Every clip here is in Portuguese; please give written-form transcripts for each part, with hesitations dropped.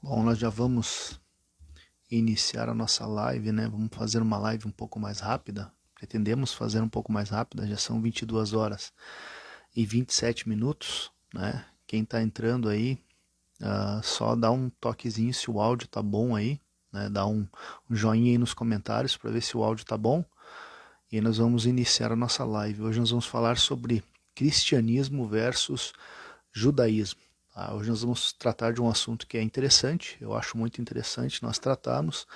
Bom, nós já vamos iniciar a nossa live, né? Vamos fazer uma live um pouco mais rápida. Pretendemos fazer um pouco mais rápida, já são 22 horas e 27 minutos, né? Quem está entrando aí, só dá um toquezinho se o áudio tá bom aí, né? Dá um joinha aí nos comentários para ver se o áudio tá bom. E aí nós vamos iniciar a nossa live. Hoje nós vamos falar sobre cristianismo versus judaísmo. Hoje nós vamos tratar de um assunto que é interessante, eu acho muito interessante nós tratarmos,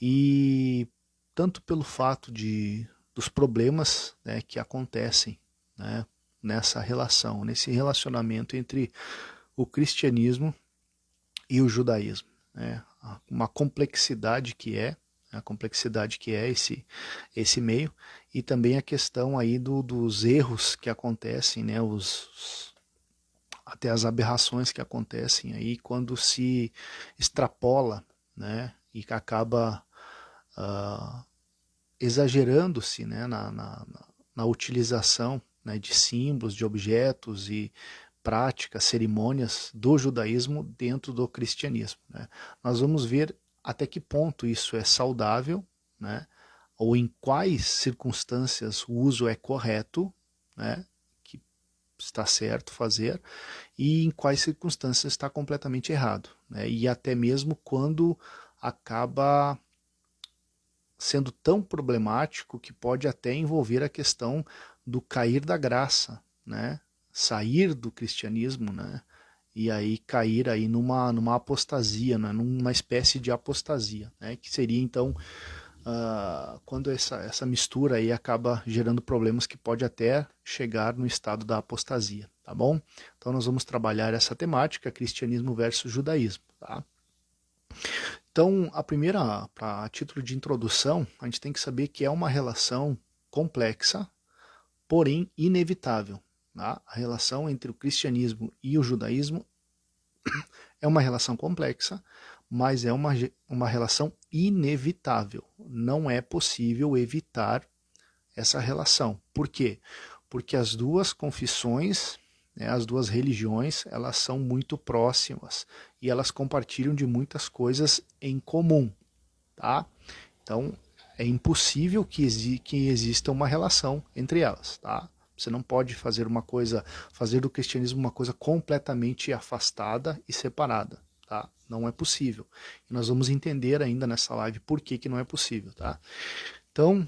e tanto pelo fato dos problemas, né, que acontecem, né, nessa relação, nesse relacionamento entre o cristianismo e o judaísmo, né, uma complexidade que é a complexidade que é esse meio, e também a questão aí dos erros que acontecem, né, até as aberrações que acontecem aí quando se extrapola, né, e que acaba exagerando-se, né, na utilização, né, de símbolos, de objetos e práticas, cerimônias do judaísmo dentro do cristianismo, né. Nós vamos ver até que ponto isso é saudável, né, ou em quais circunstâncias o uso é correto, né, que está certo fazer, e em quais circunstâncias está completamente errado, né? E até mesmo quando acaba sendo tão problemático que pode até envolver a questão do cair da graça, né? Sair do cristianismo, né? E aí cair aí numa apostasia, né? Numa espécie de apostasia, né? Que seria então quando essa mistura aí acaba gerando problemas que pode até chegar no estado da apostasia, tá bom? Então nós vamos trabalhar essa temática, cristianismo versus judaísmo, tá? Então, a primeira, a título de introdução, a gente tem que saber que é uma relação complexa, porém inevitável. Tá? A relação entre o cristianismo e o judaísmo é uma relação complexa, mas é uma relação inevitável. Não é possível evitar essa relação. Por quê? Porque as duas confissões, né, as duas religiões, elas são muito próximas e elas compartilham de muitas coisas em comum, tá? Então, é impossível que exista uma relação entre elas, tá? Você não pode fazer do cristianismo uma coisa completamente afastada e separada, tá? Não é possível. E nós vamos entender ainda nessa live por que não é possível, tá? Então,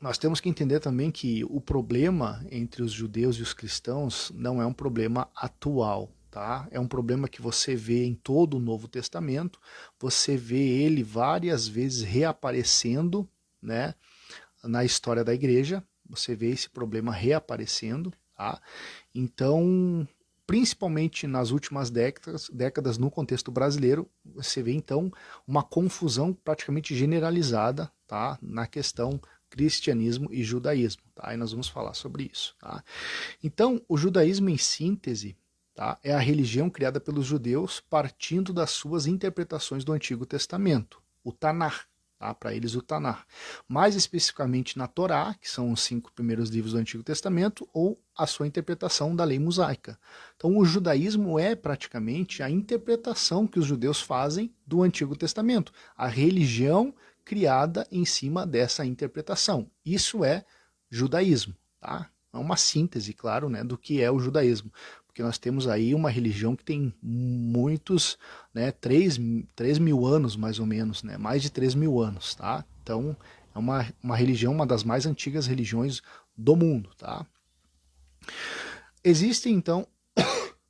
nós temos que entender também que o problema entre os judeus e os cristãos não é um problema atual, tá? É um problema que você vê em todo o Novo Testamento, você vê ele várias vezes reaparecendo, né, na história da igreja, você vê esse problema reaparecendo, tá? Então, principalmente nas últimas décadas no contexto brasileiro, você vê então uma confusão praticamente generalizada, tá, na questão cristianismo e judaísmo, tá? E nós vamos falar sobre isso, tá? Então, o judaísmo em síntese, tá, é a religião criada pelos judeus partindo das suas interpretações do Antigo Testamento, o Tanar, tá? Para eles o Tanar. Mais especificamente na Torá, que são os 5 primeiros livros do Antigo Testamento, ou a sua interpretação da lei mosaica. Então, o judaísmo é praticamente a interpretação que os judeus fazem do Antigo Testamento, a religião criada em cima dessa interpretação. Isso é judaísmo, tá? É uma síntese, claro, né, do que é o judaísmo, porque nós temos aí uma religião que tem muitos, né, 3 mil anos mais ou menos, né, mais de 3 mil anos, tá? Então é uma religião, uma das mais antigas religiões do mundo, tá? Existem então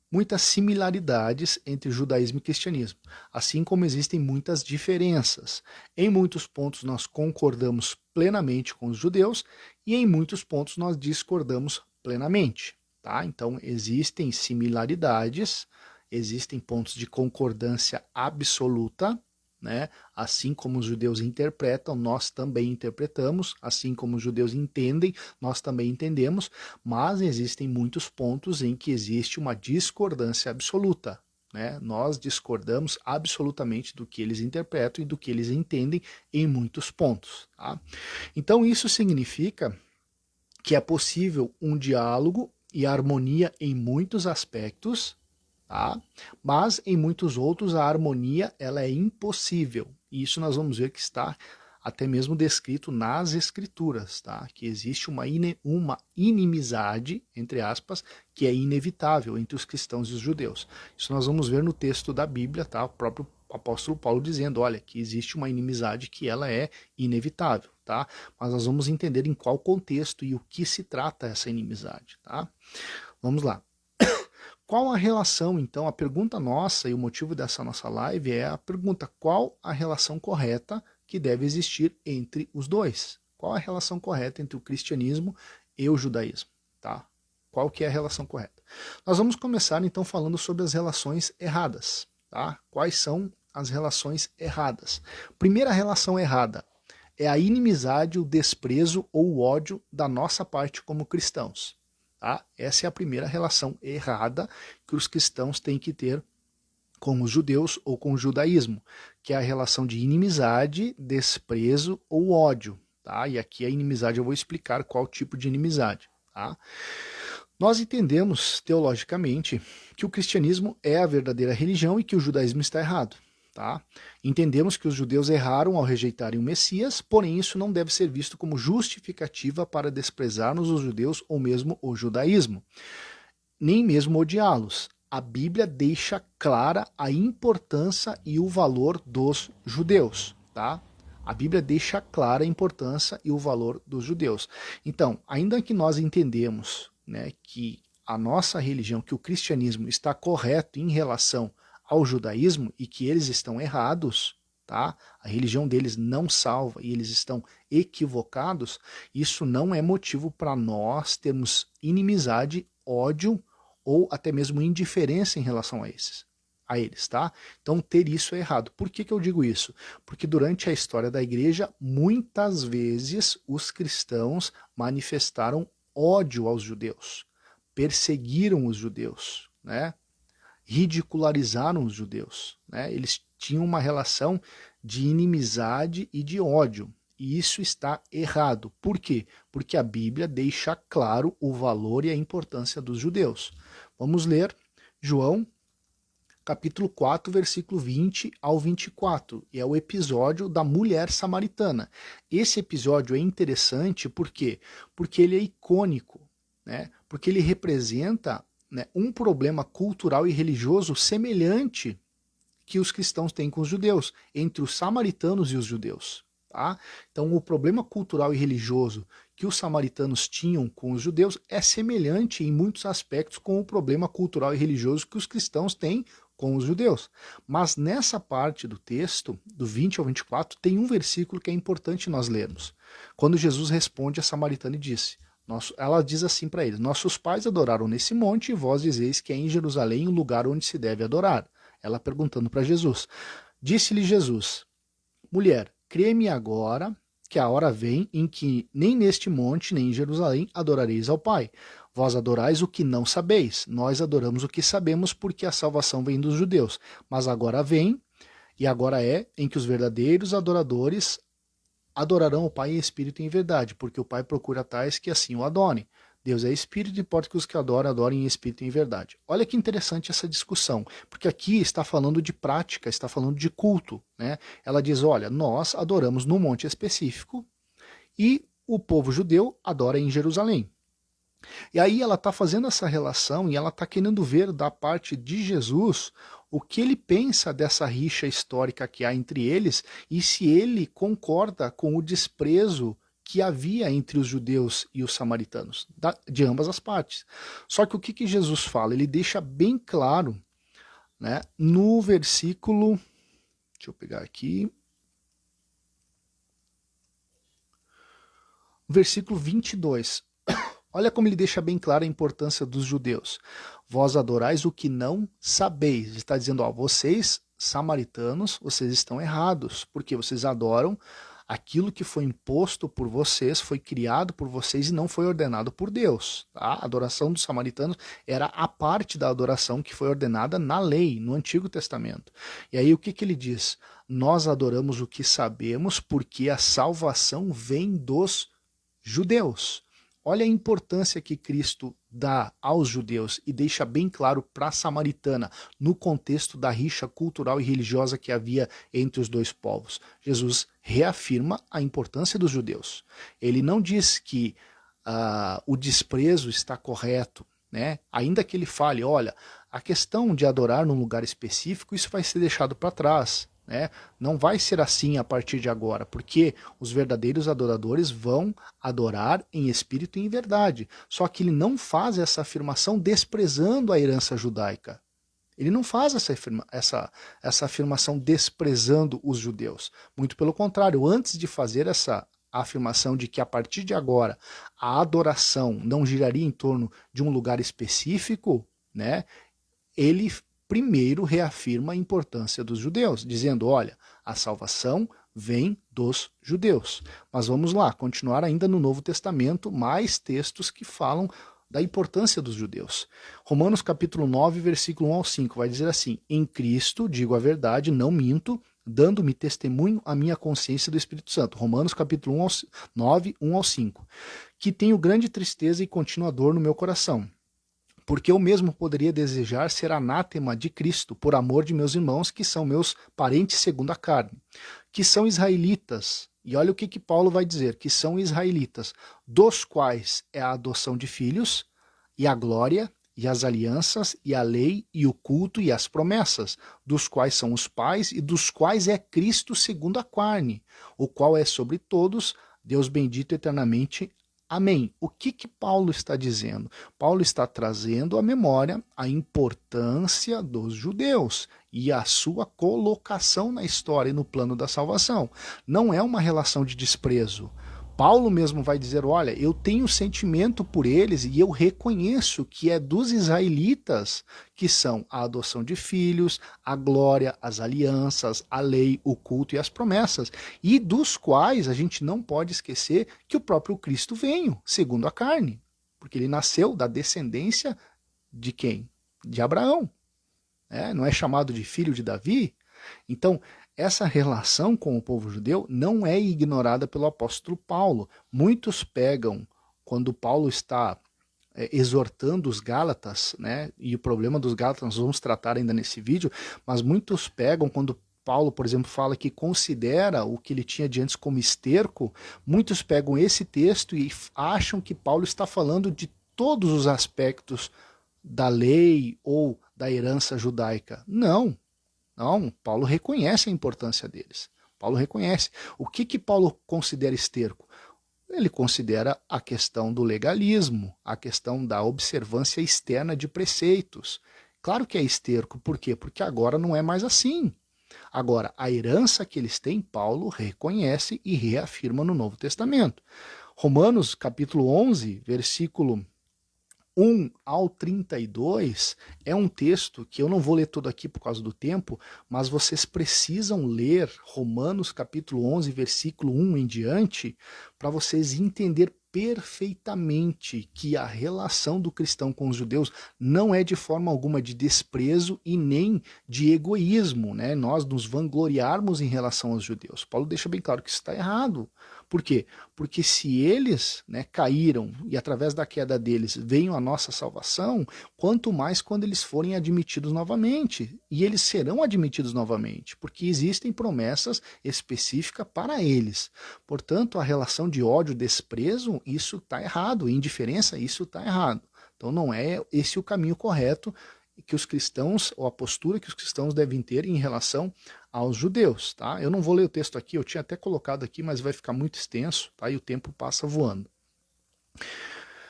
muitas similaridades entre judaísmo e cristianismo, assim como existem muitas diferenças. Em muitos pontos nós concordamos plenamente com os judeus e em muitos pontos nós discordamos plenamente. Tá? Então existem similaridades, existem pontos de concordância absoluta, né? Assim como os judeus interpretam, nós também interpretamos, assim como os judeus entendem, nós também entendemos, mas existem muitos pontos em que existe uma discordância absoluta. Né? Nós discordamos absolutamente do que eles interpretam e do que eles entendem em muitos pontos. Tá? Então isso significa que é possível um diálogo e harmonia em muitos aspectos, tá? Mas em muitos outros a harmonia ela é impossível. E isso nós vamos ver que está até mesmo descrito nas escrituras, tá? Que existe uma inimizade, entre aspas, que é inevitável entre os cristãos e os judeus. Isso nós vamos ver no texto da Bíblia, tá? O próprio apóstolo Paulo dizendo, olha, que existe uma inimizade que ela é inevitável, tá? Mas nós vamos entender em qual contexto e o que se trata essa inimizade, tá? Vamos lá. Qual a relação, então, a pergunta nossa e o motivo dessa nossa live é a pergunta, qual a relação correta que deve existir entre os dois? Qual a relação correta entre o cristianismo e o judaísmo, tá? Qual que é a relação correta? Nós vamos começar, então, falando sobre as relações erradas, tá? Quais são as relações erradas? Primeira relação errada é a inimizade, o desprezo ou o ódio da nossa parte como cristãos. Tá? Essa é a primeira relação errada que os cristãos têm que ter com os judeus ou com o judaísmo, que é a relação de inimizade, desprezo ou ódio. Tá? E aqui a inimizade eu vou explicar qual tipo de inimizade. Tá? Nós entendemos teologicamente que o cristianismo é a verdadeira religião e que o judaísmo está errado. Tá? Entendemos que os judeus erraram ao rejeitarem o Messias, porém isso não deve ser visto como justificativa para desprezarmos os judeus ou mesmo o judaísmo, nem mesmo odiá-los. A Bíblia deixa clara a importância e o valor dos judeus. Tá? A Bíblia deixa clara a importância e o valor dos judeus. Então, ainda que nós entendemos, né, que a nossa religião, que o cristianismo está correto em relação ao judaísmo e que eles estão errados, tá? A religião deles não salva e eles estão equivocados, isso não é motivo para nós termos inimizade, ódio ou até mesmo indiferença em relação a eles, tá? Então ter isso é errado. Por que eu digo isso? Porque durante a história da igreja, muitas vezes os cristãos manifestaram ódio aos judeus, perseguiram os judeus, né? Ridicularizaram os judeus, né? Eles tinham uma relação de inimizade e de ódio. E isso está errado. Por quê? Porque a Bíblia deixa claro o valor e a importância dos judeus. Vamos ler João, capítulo 4, versículo 20 ao 24. E é o episódio da mulher samaritana. Esse episódio é interessante por quê? Porque ele é icônico, né? Porque ele representa, né, um problema cultural e religioso semelhante que os cristãos têm com os judeus, entre os samaritanos e os judeus. Tá? Então o problema cultural e religioso que os samaritanos tinham com os judeus é semelhante em muitos aspectos com o problema cultural e religioso que os cristãos têm com os judeus. Mas nessa parte do texto, do 20 ao 24, tem um versículo que é importante nós lermos. Quando Jesus responde a samaritana e disse, ela diz assim para eles, nossos pais adoraram nesse monte e vós dizeis que é em Jerusalém o lugar onde se deve adorar. Ela perguntando para Jesus. Disse-lhe Jesus, mulher, crê-me agora que a hora vem em que nem neste monte nem em Jerusalém adorareis ao Pai. Vós adorais o que não sabeis, nós adoramos o que sabemos porque a salvação vem dos judeus. Mas agora vem, e agora é, em que os verdadeiros adoradores adorarão o Pai em espírito e em verdade, porque o Pai procura tais que assim o adorem. Deus é espírito, importa que os que adoram, adorem em espírito e em verdade. Olha que interessante essa discussão, porque aqui está falando de prática, está falando de culto, né? Ela diz, olha, nós adoramos num monte específico e o povo judeu adora em Jerusalém. E aí ela está fazendo essa relação e ela está querendo ver da parte de Jesus o que ele pensa dessa rixa histórica que há entre eles e se ele concorda com o desprezo que havia entre os judeus e os samaritanos, de ambas as partes. Só que o que Jesus fala? Ele deixa bem claro, né, no versículo, deixa eu pegar aqui, versículo 22. Olha como ele deixa bem clara a importância dos judeus. Vós adorais o que não sabeis. Ele está dizendo, ó, vocês, samaritanos, vocês estão errados, porque vocês adoram aquilo que foi imposto por vocês, foi criado por vocês e não foi ordenado por Deus. Tá? A adoração dos samaritanos era a parte da adoração que foi ordenada na lei, no Antigo Testamento. E aí o que ele diz? Nós adoramos o que sabemos porque a salvação vem dos judeus. Olha a importância que Cristo dá aos judeus e deixa bem claro para a samaritana, no contexto da rixa cultural e religiosa que havia entre os dois povos. Jesus reafirma a importância dos judeus. Ele não diz que o desprezo está correto, né? Ainda que ele fale, olha, a questão de adorar num lugar específico, isso vai ser deixado para trás, né? Não vai ser assim a partir de agora, porque os verdadeiros adoradores vão adorar em espírito e em verdade. Só que ele não faz essa afirmação desprezando a herança judaica. Ele não faz essa afirmação desprezando os judeus. Muito pelo contrário, antes de fazer essa afirmação de que a partir de agora a adoração não giraria em torno de um lugar específico, né? Ele primeiro reafirma a importância dos judeus, dizendo, olha, a salvação vem dos judeus. Mas vamos lá, continuar ainda no Novo Testamento, mais textos que falam da importância dos judeus. Romanos capítulo 9, versículo 1 ao 5, vai dizer assim, em Cristo, digo a verdade, não minto, dando-me testemunho a minha consciência do Espírito Santo. Romanos capítulo 9, 1 ao 5. Que tenho grande tristeza e contínua dor no meu coração, porque eu mesmo poderia desejar ser anátema de Cristo, por amor de meus irmãos, que são meus parentes segundo a carne, que são israelitas. E olha o que Paulo vai dizer, que são israelitas, dos quais é a adoção de filhos, e a glória, e as alianças, e a lei, e o culto, e as promessas, dos quais são os pais, e dos quais é Cristo segundo a carne, o qual é sobre todos, Deus bendito eternamente. Amém. O que Paulo está dizendo? Paulo está trazendo à memória a importância dos judeus e a sua colocação na história e no plano da salvação. Não é uma relação de desprezo. Paulo mesmo vai dizer, olha, eu tenho sentimento por eles e eu reconheço que é dos israelitas que são a adoção de filhos, a glória, as alianças, a lei, o culto e as promessas, e dos quais a gente não pode esquecer que o próprio Cristo veio, segundo a carne, porque ele nasceu da descendência de quem? De Abraão. Não é chamado de filho de Davi? Então, essa relação com o povo judeu não é ignorada pelo apóstolo Paulo. Muitos pegam, quando Paulo está exortando os Gálatas, né, e o problema dos Gálatas nós vamos tratar ainda nesse vídeo, mas muitos pegam quando Paulo, por exemplo, fala que considera o que ele tinha de antes como esterco, muitos pegam esse texto e acham que Paulo está falando de todos os aspectos da lei ou da herança judaica. Não. Não, Paulo reconhece a importância deles. Paulo reconhece. O que Paulo considera esterco? Ele considera a questão do legalismo, a questão da observância externa de preceitos. Claro que é esterco, por quê? Porque agora não é mais assim. Agora, a herança que eles têm, Paulo reconhece e reafirma no Novo Testamento. Romanos capítulo 11, versículo 1 ao 32 é um texto que eu não vou ler todo aqui por causa do tempo, mas vocês precisam ler Romanos capítulo 11, versículo 1 em diante, para vocês entenderem perfeitamente que a relação do cristão com os judeus não é de forma alguma de desprezo e nem de egoísmo, né? Nós nos vangloriarmos em relação aos judeus. Paulo deixa bem claro que isso está errado. Por quê? Porque se eles, né, caíram e através da queda deles veio a nossa salvação, quanto mais quando eles forem admitidos novamente. E eles serão admitidos novamente, porque existem promessas específicas para eles. Portanto, a relação de ódio, desprezo, isso está errado. Indiferença, isso está errado. Então não é esse o caminho correto que os cristãos, ou a postura que os cristãos devem ter em relação aos judeus, tá? Eu não vou ler o texto aqui, eu tinha até colocado aqui, mas vai ficar muito extenso, tá? E o tempo passa voando.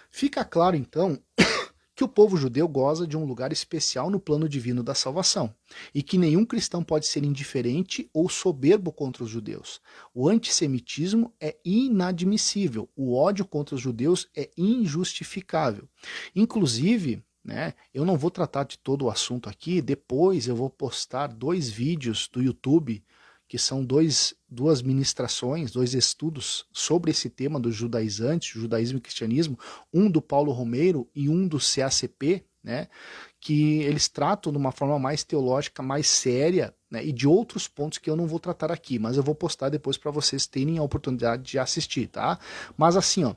Fica claro, então, que o povo judeu goza de um lugar especial no plano divino da salvação, e que nenhum cristão pode ser indiferente ou soberbo contra os judeus. O antissemitismo é inadmissível, o ódio contra os judeus é injustificável. Inclusive, né, eu não vou tratar de todo o assunto aqui, depois eu vou postar 2 vídeos do YouTube, que são duas ministrações, 2 estudos sobre esse tema dos judaizantes, judaísmo e cristianismo, um do Paulo Romeiro e um do CACP, né, que eles tratam de uma forma mais teológica, mais séria, né, e de outros pontos que eu não vou tratar aqui, mas eu vou postar depois para vocês terem a oportunidade de assistir, tá? Mas assim, ó,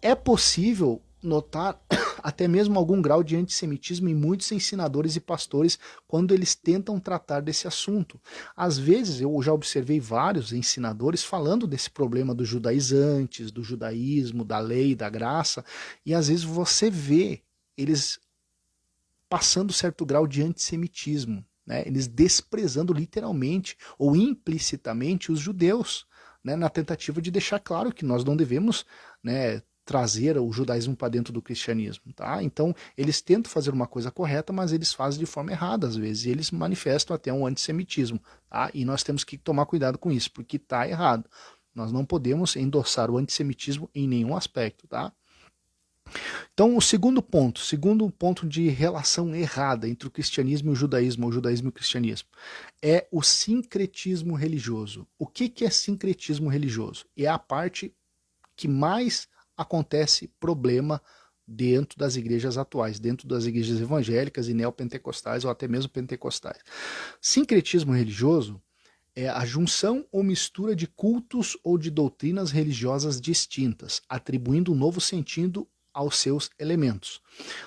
é possível notar até mesmo algum grau de antissemitismo em muitos ensinadores e pastores quando eles tentam tratar desse assunto. Às vezes eu já observei vários ensinadores falando desse problema dos judaizantes, do judaísmo, da lei, da graça, e às vezes você vê eles passando certo grau de antissemitismo, né? Eles desprezando literalmente ou implicitamente os judeus, né? Na tentativa de deixar claro que nós não devemos, né, trazer o judaísmo para dentro do cristianismo, tá? Então, eles tentam fazer uma coisa correta, mas eles fazem de forma errada às vezes, e eles manifestam até um antissemitismo, tá? E nós temos que tomar cuidado com isso, porque está errado. Nós não podemos endossar o antissemitismo em nenhum aspecto, tá? Então, o segundo ponto de relação errada entre o cristianismo e o judaísmo, ou o judaísmo e o cristianismo, é o sincretismo religioso. O que é sincretismo religioso? É a parte que mais acontece problema dentro das igrejas atuais, dentro das igrejas evangélicas e neopentecostais ou até mesmo pentecostais. Sincretismo religioso é a junção ou mistura de cultos ou de doutrinas religiosas distintas, atribuindo um novo sentido aos seus elementos.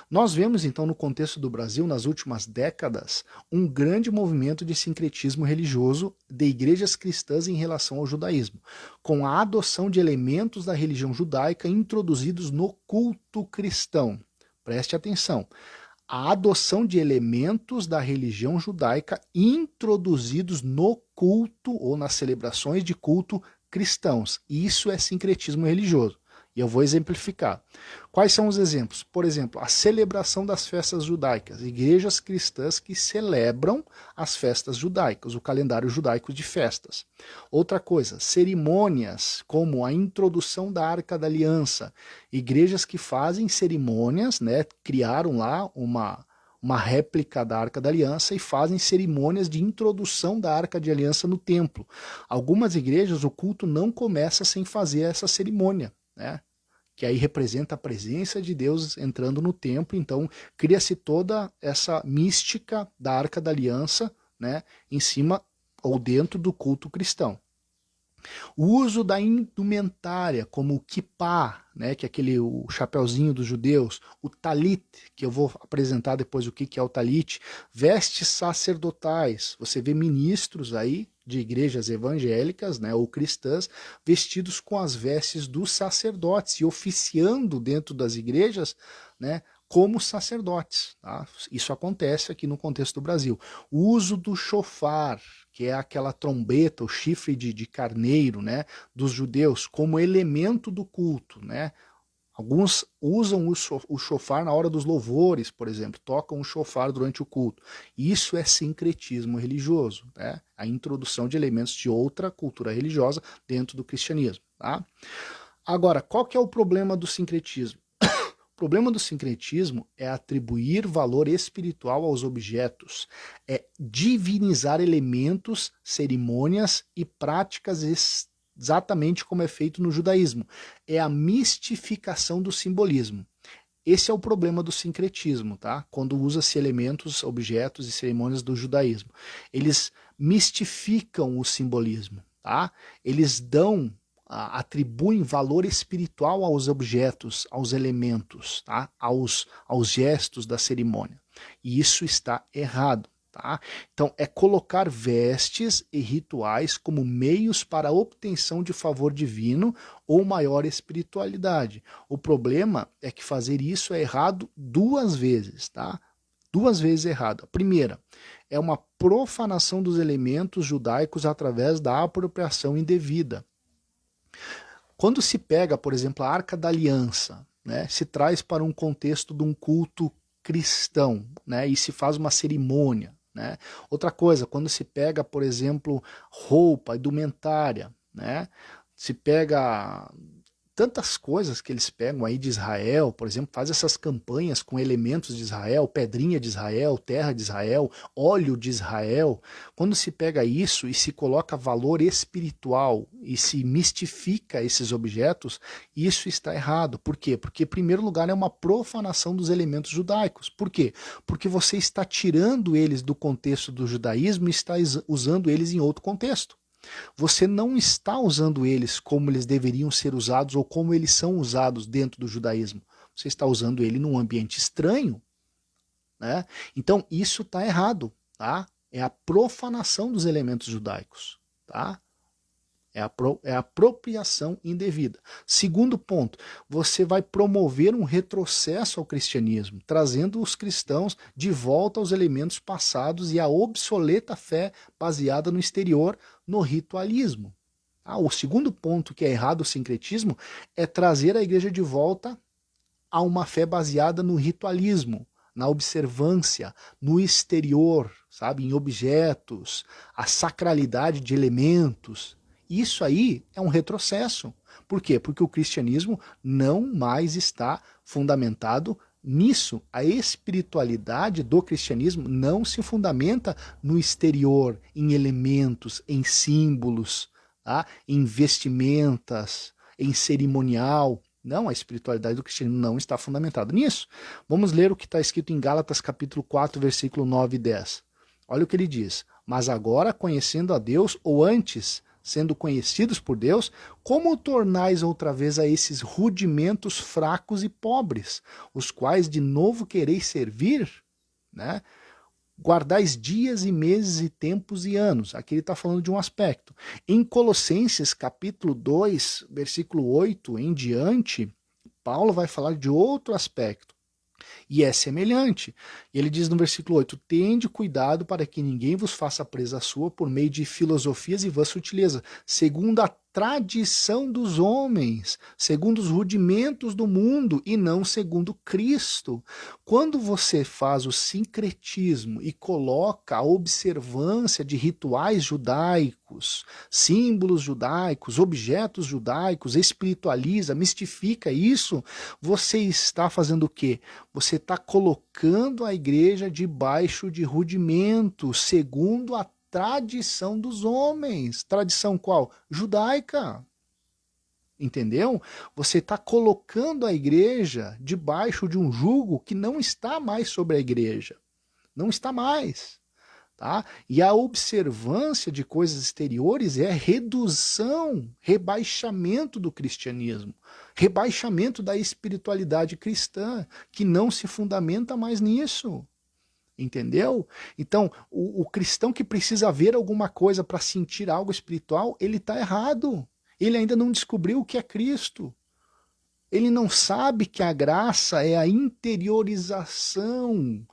Nós vemos então no contexto do Brasil, nas últimas décadas, um grande movimento de sincretismo religioso de igrejas cristãs em relação ao judaísmo, com a adoção de elementos da religião judaica introduzidos no culto cristão. Preste atenção. A adoção de elementos da religião judaica introduzidos no culto ou nas celebrações de culto cristãos. Isso é sincretismo religioso. E eu vou exemplificar. Quais são os exemplos? Por exemplo, a celebração das festas judaicas. Igrejas cristãs que celebram as festas judaicas, o calendário judaico de festas. Outra coisa, cerimônias como a introdução da Arca da Aliança. Igrejas que fazem cerimônias, né, criaram lá uma réplica da Arca da Aliança e fazem cerimônias de introdução da Arca de Aliança no templo. Algumas igrejas, o culto não começa sem fazer essa cerimônia, né? Que aí representa a presença de Deus entrando no templo, então cria-se toda essa mística da Arca da Aliança, né, em cima ou dentro do culto cristão. O uso da indumentária, como o kippah, né, que é o chapeuzinho dos judeus, o talit, que eu vou apresentar depois o que é o talit, vestes sacerdotais. Você vê ministros aí de igrejas evangélicas, né, ou cristãs, vestidos com as vestes dos sacerdotes e oficiando dentro das igrejas, né, como sacerdotes. Tá? Isso acontece aqui no contexto do Brasil. O uso do shofar, que é aquela trombeta, o chifre de carneiro, né, dos judeus, como elemento do culto, né? Alguns usam o shofar na hora dos louvores, por exemplo, tocam o shofar durante o culto. Isso é sincretismo religioso, né? A introdução de elementos de outra cultura religiosa dentro do cristianismo. Tá? Agora, qual que é o problema do sincretismo? O problema do sincretismo é atribuir valor espiritual aos objetos, é divinizar elementos, cerimônias e práticas exatamente como é feito no judaísmo. É a mistificação do simbolismo. Esse é o problema do sincretismo, tá? Quando usa-se elementos, objetos e cerimônias do judaísmo. Eles mistificam o simbolismo, tá? Eles atribuem valor espiritual aos objetos, aos elementos, tá? aos gestos da cerimônia. E isso está errado. Tá? Então, é colocar vestes e rituais como meios para a obtenção de favor divino ou maior espiritualidade. O problema é que fazer isso é errado duas vezes, tá? Duas vezes errado. A primeira é uma profanação dos elementos judaicos através da apropriação indevida. Quando se pega, por exemplo, a Arca da Aliança, né, se traz para um contexto de um culto cristão, né, e se faz uma cerimônia. Né? Outra coisa, quando se pega, por exemplo, roupa, indumentária, né? Se pega tantas coisas que eles pegam aí de Israel, por exemplo, faz essas campanhas com elementos de Israel, pedrinha de Israel, terra de Israel, óleo de Israel. Quando se pega isso e se coloca valor espiritual e se mistifica esses objetos, isso está errado. Por quê? Porque, em primeiro lugar, é uma profanação dos elementos judaicos. Por quê? Porque você está tirando eles do contexto do judaísmo e está usando eles em outro contexto. Você não está usando eles como eles deveriam ser usados ou como eles são usados dentro do judaísmo. você está usando ele num ambiente estranho, né? Então isso está errado, tá? É a profanação dos elementos judaicos, tá? É a apropriação indevida. Segundo ponto, você vai promover um retrocesso ao cristianismo, trazendo os cristãos de volta aos elementos passados e à obsoleta fé baseada no exterior, no ritualismo. O segundo ponto que é errado o sincretismo é trazer a igreja de volta a uma fé baseada no ritualismo, na observância, no exterior, sabe, em objetos, a sacralidade de elementos. Isso aí é um retrocesso. Por quê? Porque o cristianismo não mais está fundamentado nisso. A espiritualidade do cristianismo não se fundamenta no exterior, em elementos, em símbolos, tá? Em vestimentas, em cerimonial. Não, a espiritualidade do cristianismo não está fundamentada nisso. Vamos ler o que está escrito em Gálatas capítulo 4, versículo 9 e 10. Olha o que ele diz. Mas agora, conhecendo a Deus, ou antes, sendo conhecidos por Deus, como tornais outra vez a esses rudimentos fracos e pobres, os quais de novo quereis servir, né? Guardais dias e meses e tempos e anos. Aqui ele está falando de um aspecto. Em Colossenses capítulo 2, versículo 8 em diante, Paulo vai falar de outro aspecto. E é semelhante. Ele diz no versículo 8, tende cuidado para que ninguém vos faça presa sua por meio de filosofias e vã sutileza, segundo a tradição dos homens, segundo os rudimentos do mundo e não segundo Cristo. Quando você faz o sincretismo e coloca a observância de rituais judaicos, símbolos judaicos, objetos judaicos, espiritualiza, mistifica isso, você está fazendo o quê? Você está colocando a igreja debaixo de rudimentos, segundo a tradição dos homens. Tradição qual? Judaica. Entendeu? Você está colocando a igreja debaixo de um jugo que não está mais sobre a igreja. Não está mais. Tá? E a observância de coisas exteriores é redução, rebaixamento do cristianismo, rebaixamento da espiritualidade cristã, que não se fundamenta mais nisso. Entendeu? Então, o cristão que precisa ver alguma coisa para sentir algo espiritual, ele está errado. Ele ainda não descobriu o que é Cristo. Ele não sabe que a graça é a interiorização,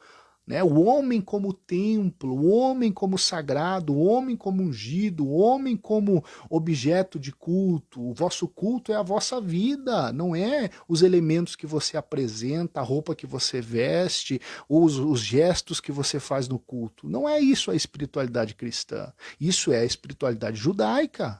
né? O homem como templo, o homem como sagrado, o homem como ungido, o homem como objeto de culto. O vosso culto é a vossa vida, não é os elementos que você apresenta, a roupa que você veste, os gestos que você faz no culto. Não é isso a espiritualidade cristã. Isso é a espiritualidade judaica.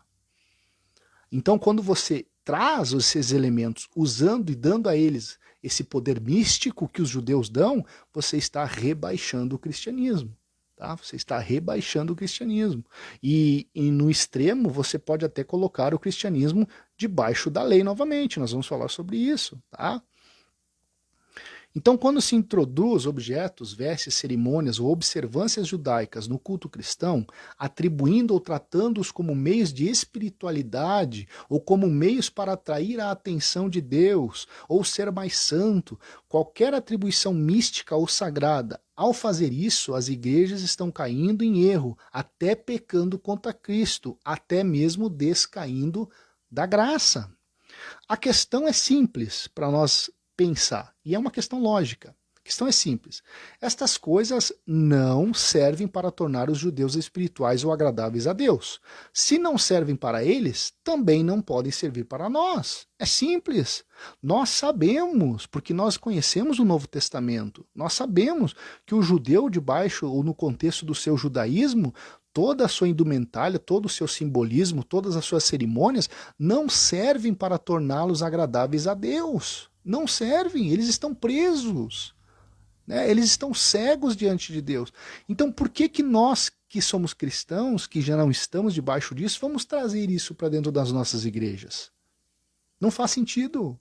Então, quando você traz esses elementos usando e dando a eles esse poder místico que os judeus dão, você está rebaixando o cristianismo. Tá? Você está rebaixando o cristianismo. E no extremo, você pode até colocar o cristianismo debaixo da lei novamente. Nós vamos falar sobre isso. Tá? Então, quando se introduz objetos, vestes, cerimônias ou observâncias judaicas no culto cristão, atribuindo ou tratando-os como meios de espiritualidade ou como meios para atrair a atenção de Deus ou ser mais santo, qualquer atribuição mística ou sagrada, ao fazer isso, as igrejas estão caindo em erro, até pecando contra Cristo, até mesmo descaindo da graça. A questão é simples para nós pensar, e é uma questão lógica. A questão é simples. Estas coisas não servem para tornar os judeus espirituais ou agradáveis a Deus. Se não servem para eles, também não podem servir para nós. É simples. Nós sabemos, porque nós conhecemos o Novo Testamento, nós sabemos que o judeu debaixo ou no contexto do seu judaísmo, toda a sua indumentária, todo o seu simbolismo, todas as suas cerimônias não servem para torná-los agradáveis a Deus. Não servem, eles estão presos, né? Eles estão cegos diante de Deus. Então por que nós que somos cristãos, que já não estamos debaixo disso, vamos trazer isso para dentro das nossas igrejas? Não faz sentido.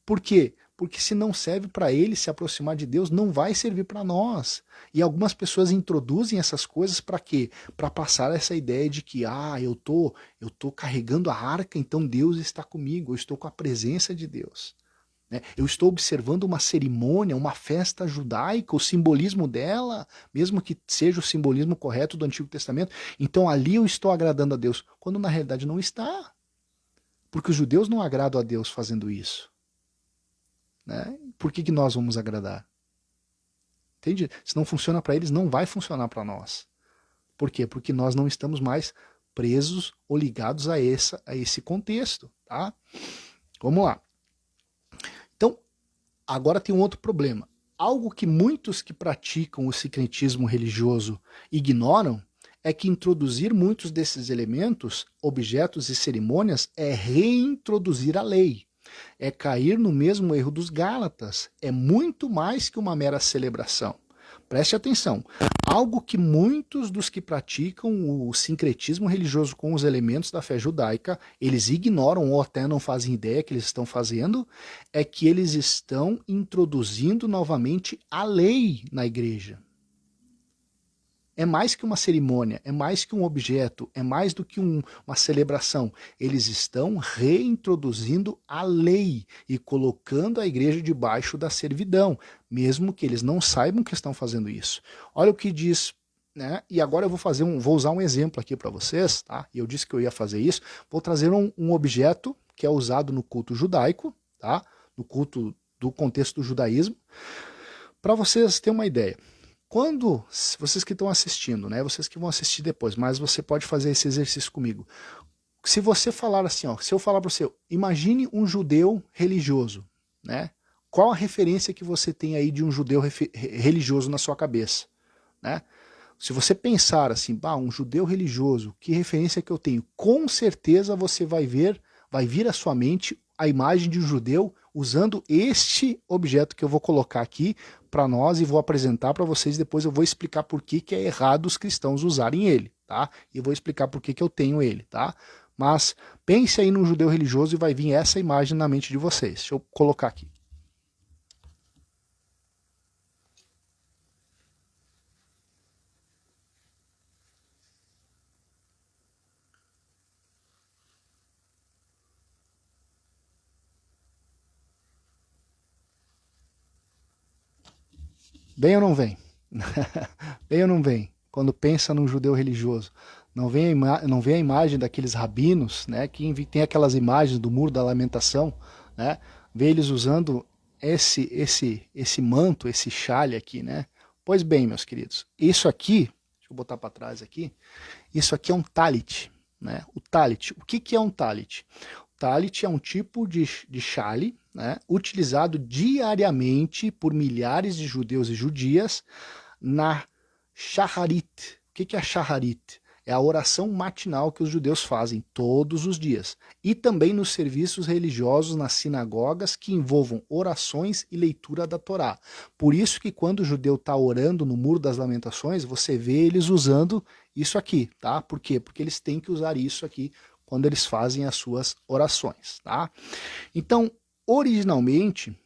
Por quê? Porque se não serve para ele se aproximar de Deus, não vai servir para nós. E algumas pessoas introduzem essas coisas para quê? Para passar essa ideia de que eu tô carregando a arca, então Deus está comigo, eu estou com a presença de Deus. né? Eu estou observando uma cerimônia, uma festa judaica, o simbolismo dela, mesmo que seja o simbolismo correto do Antigo Testamento. Então ali eu estou agradando a Deus, quando na realidade não está. Porque os judeus não agradam a Deus fazendo isso. Né? Por que nós vamos agradar? Entende? Se não funciona para eles, não vai funcionar para nós. Por quê? Porque nós não estamos mais presos ou ligados a esse contexto. Tá? Vamos lá. Então, agora tem um outro problema. Algo que muitos que praticam o sincretismo religioso ignoram é que introduzir muitos desses elementos, objetos e cerimônias é reintroduzir a lei. É cair no mesmo erro dos Gálatas. É muito mais que uma mera celebração. Preste atenção. Algo que muitos dos que praticam o sincretismo religioso com os elementos da fé judaica, eles ignoram ou até não fazem ideia que eles estão fazendo, é que eles estão introduzindo novamente a lei na igreja. É mais que uma cerimônia, é mais que um objeto, é mais do que uma celebração. Eles estão reintroduzindo a lei e colocando a igreja debaixo da servidão, mesmo que eles não saibam que estão fazendo isso. Olha o que diz, né? E agora eu vou usar um exemplo aqui para vocês, tá? E eu disse que eu ia fazer isso. Vou trazer um objeto que é usado no culto judaico, tá? No culto do contexto do judaísmo, para vocês terem uma ideia. Quando, vocês que estão assistindo, né, vocês que vão assistir depois, mas você pode fazer esse exercício comigo. Se você falar assim, ó, se eu falar para você, imagine um judeu religioso, né? Qual a referência que você tem aí de um judeu religioso na sua cabeça, né? Se você pensar assim, um judeu religioso, que referência que eu tenho? Com certeza você vai vir à sua mente a imagem de um judeu usando este objeto que eu vou colocar aqui para nós e vou apresentar para vocês. Depois eu vou explicar por que é errado os cristãos usarem ele, tá? E vou explicar por que eu tenho ele, tá? Mas pense aí num judeu religioso e vai vir essa imagem na mente de vocês. Deixa eu colocar aqui. Vem ou não vem? Vem ou não vem? Quando pensa num judeu religioso. Não vem a imagem daqueles rabinos, né, que tem aquelas imagens do Muro da Lamentação, né? Vê eles usando esse manto, esse chale aqui, né? Pois bem, meus queridos, isso aqui, deixa eu botar para trás aqui, isso aqui é um talit, né? O talit, o que é um talit? O talit é um tipo de chale, né, utilizado diariamente por milhares de judeus e judias na Shacharit. O que é a Shacharit? É a oração matinal que os judeus fazem todos os dias. E também nos serviços religiosos nas sinagogas que envolvam orações e leitura da Torá. Por isso que quando o judeu está orando no Muro das Lamentações, você vê eles usando isso aqui, tá? Por quê? Porque eles têm que usar isso aqui quando eles fazem as suas orações, tá? Então, originalmente,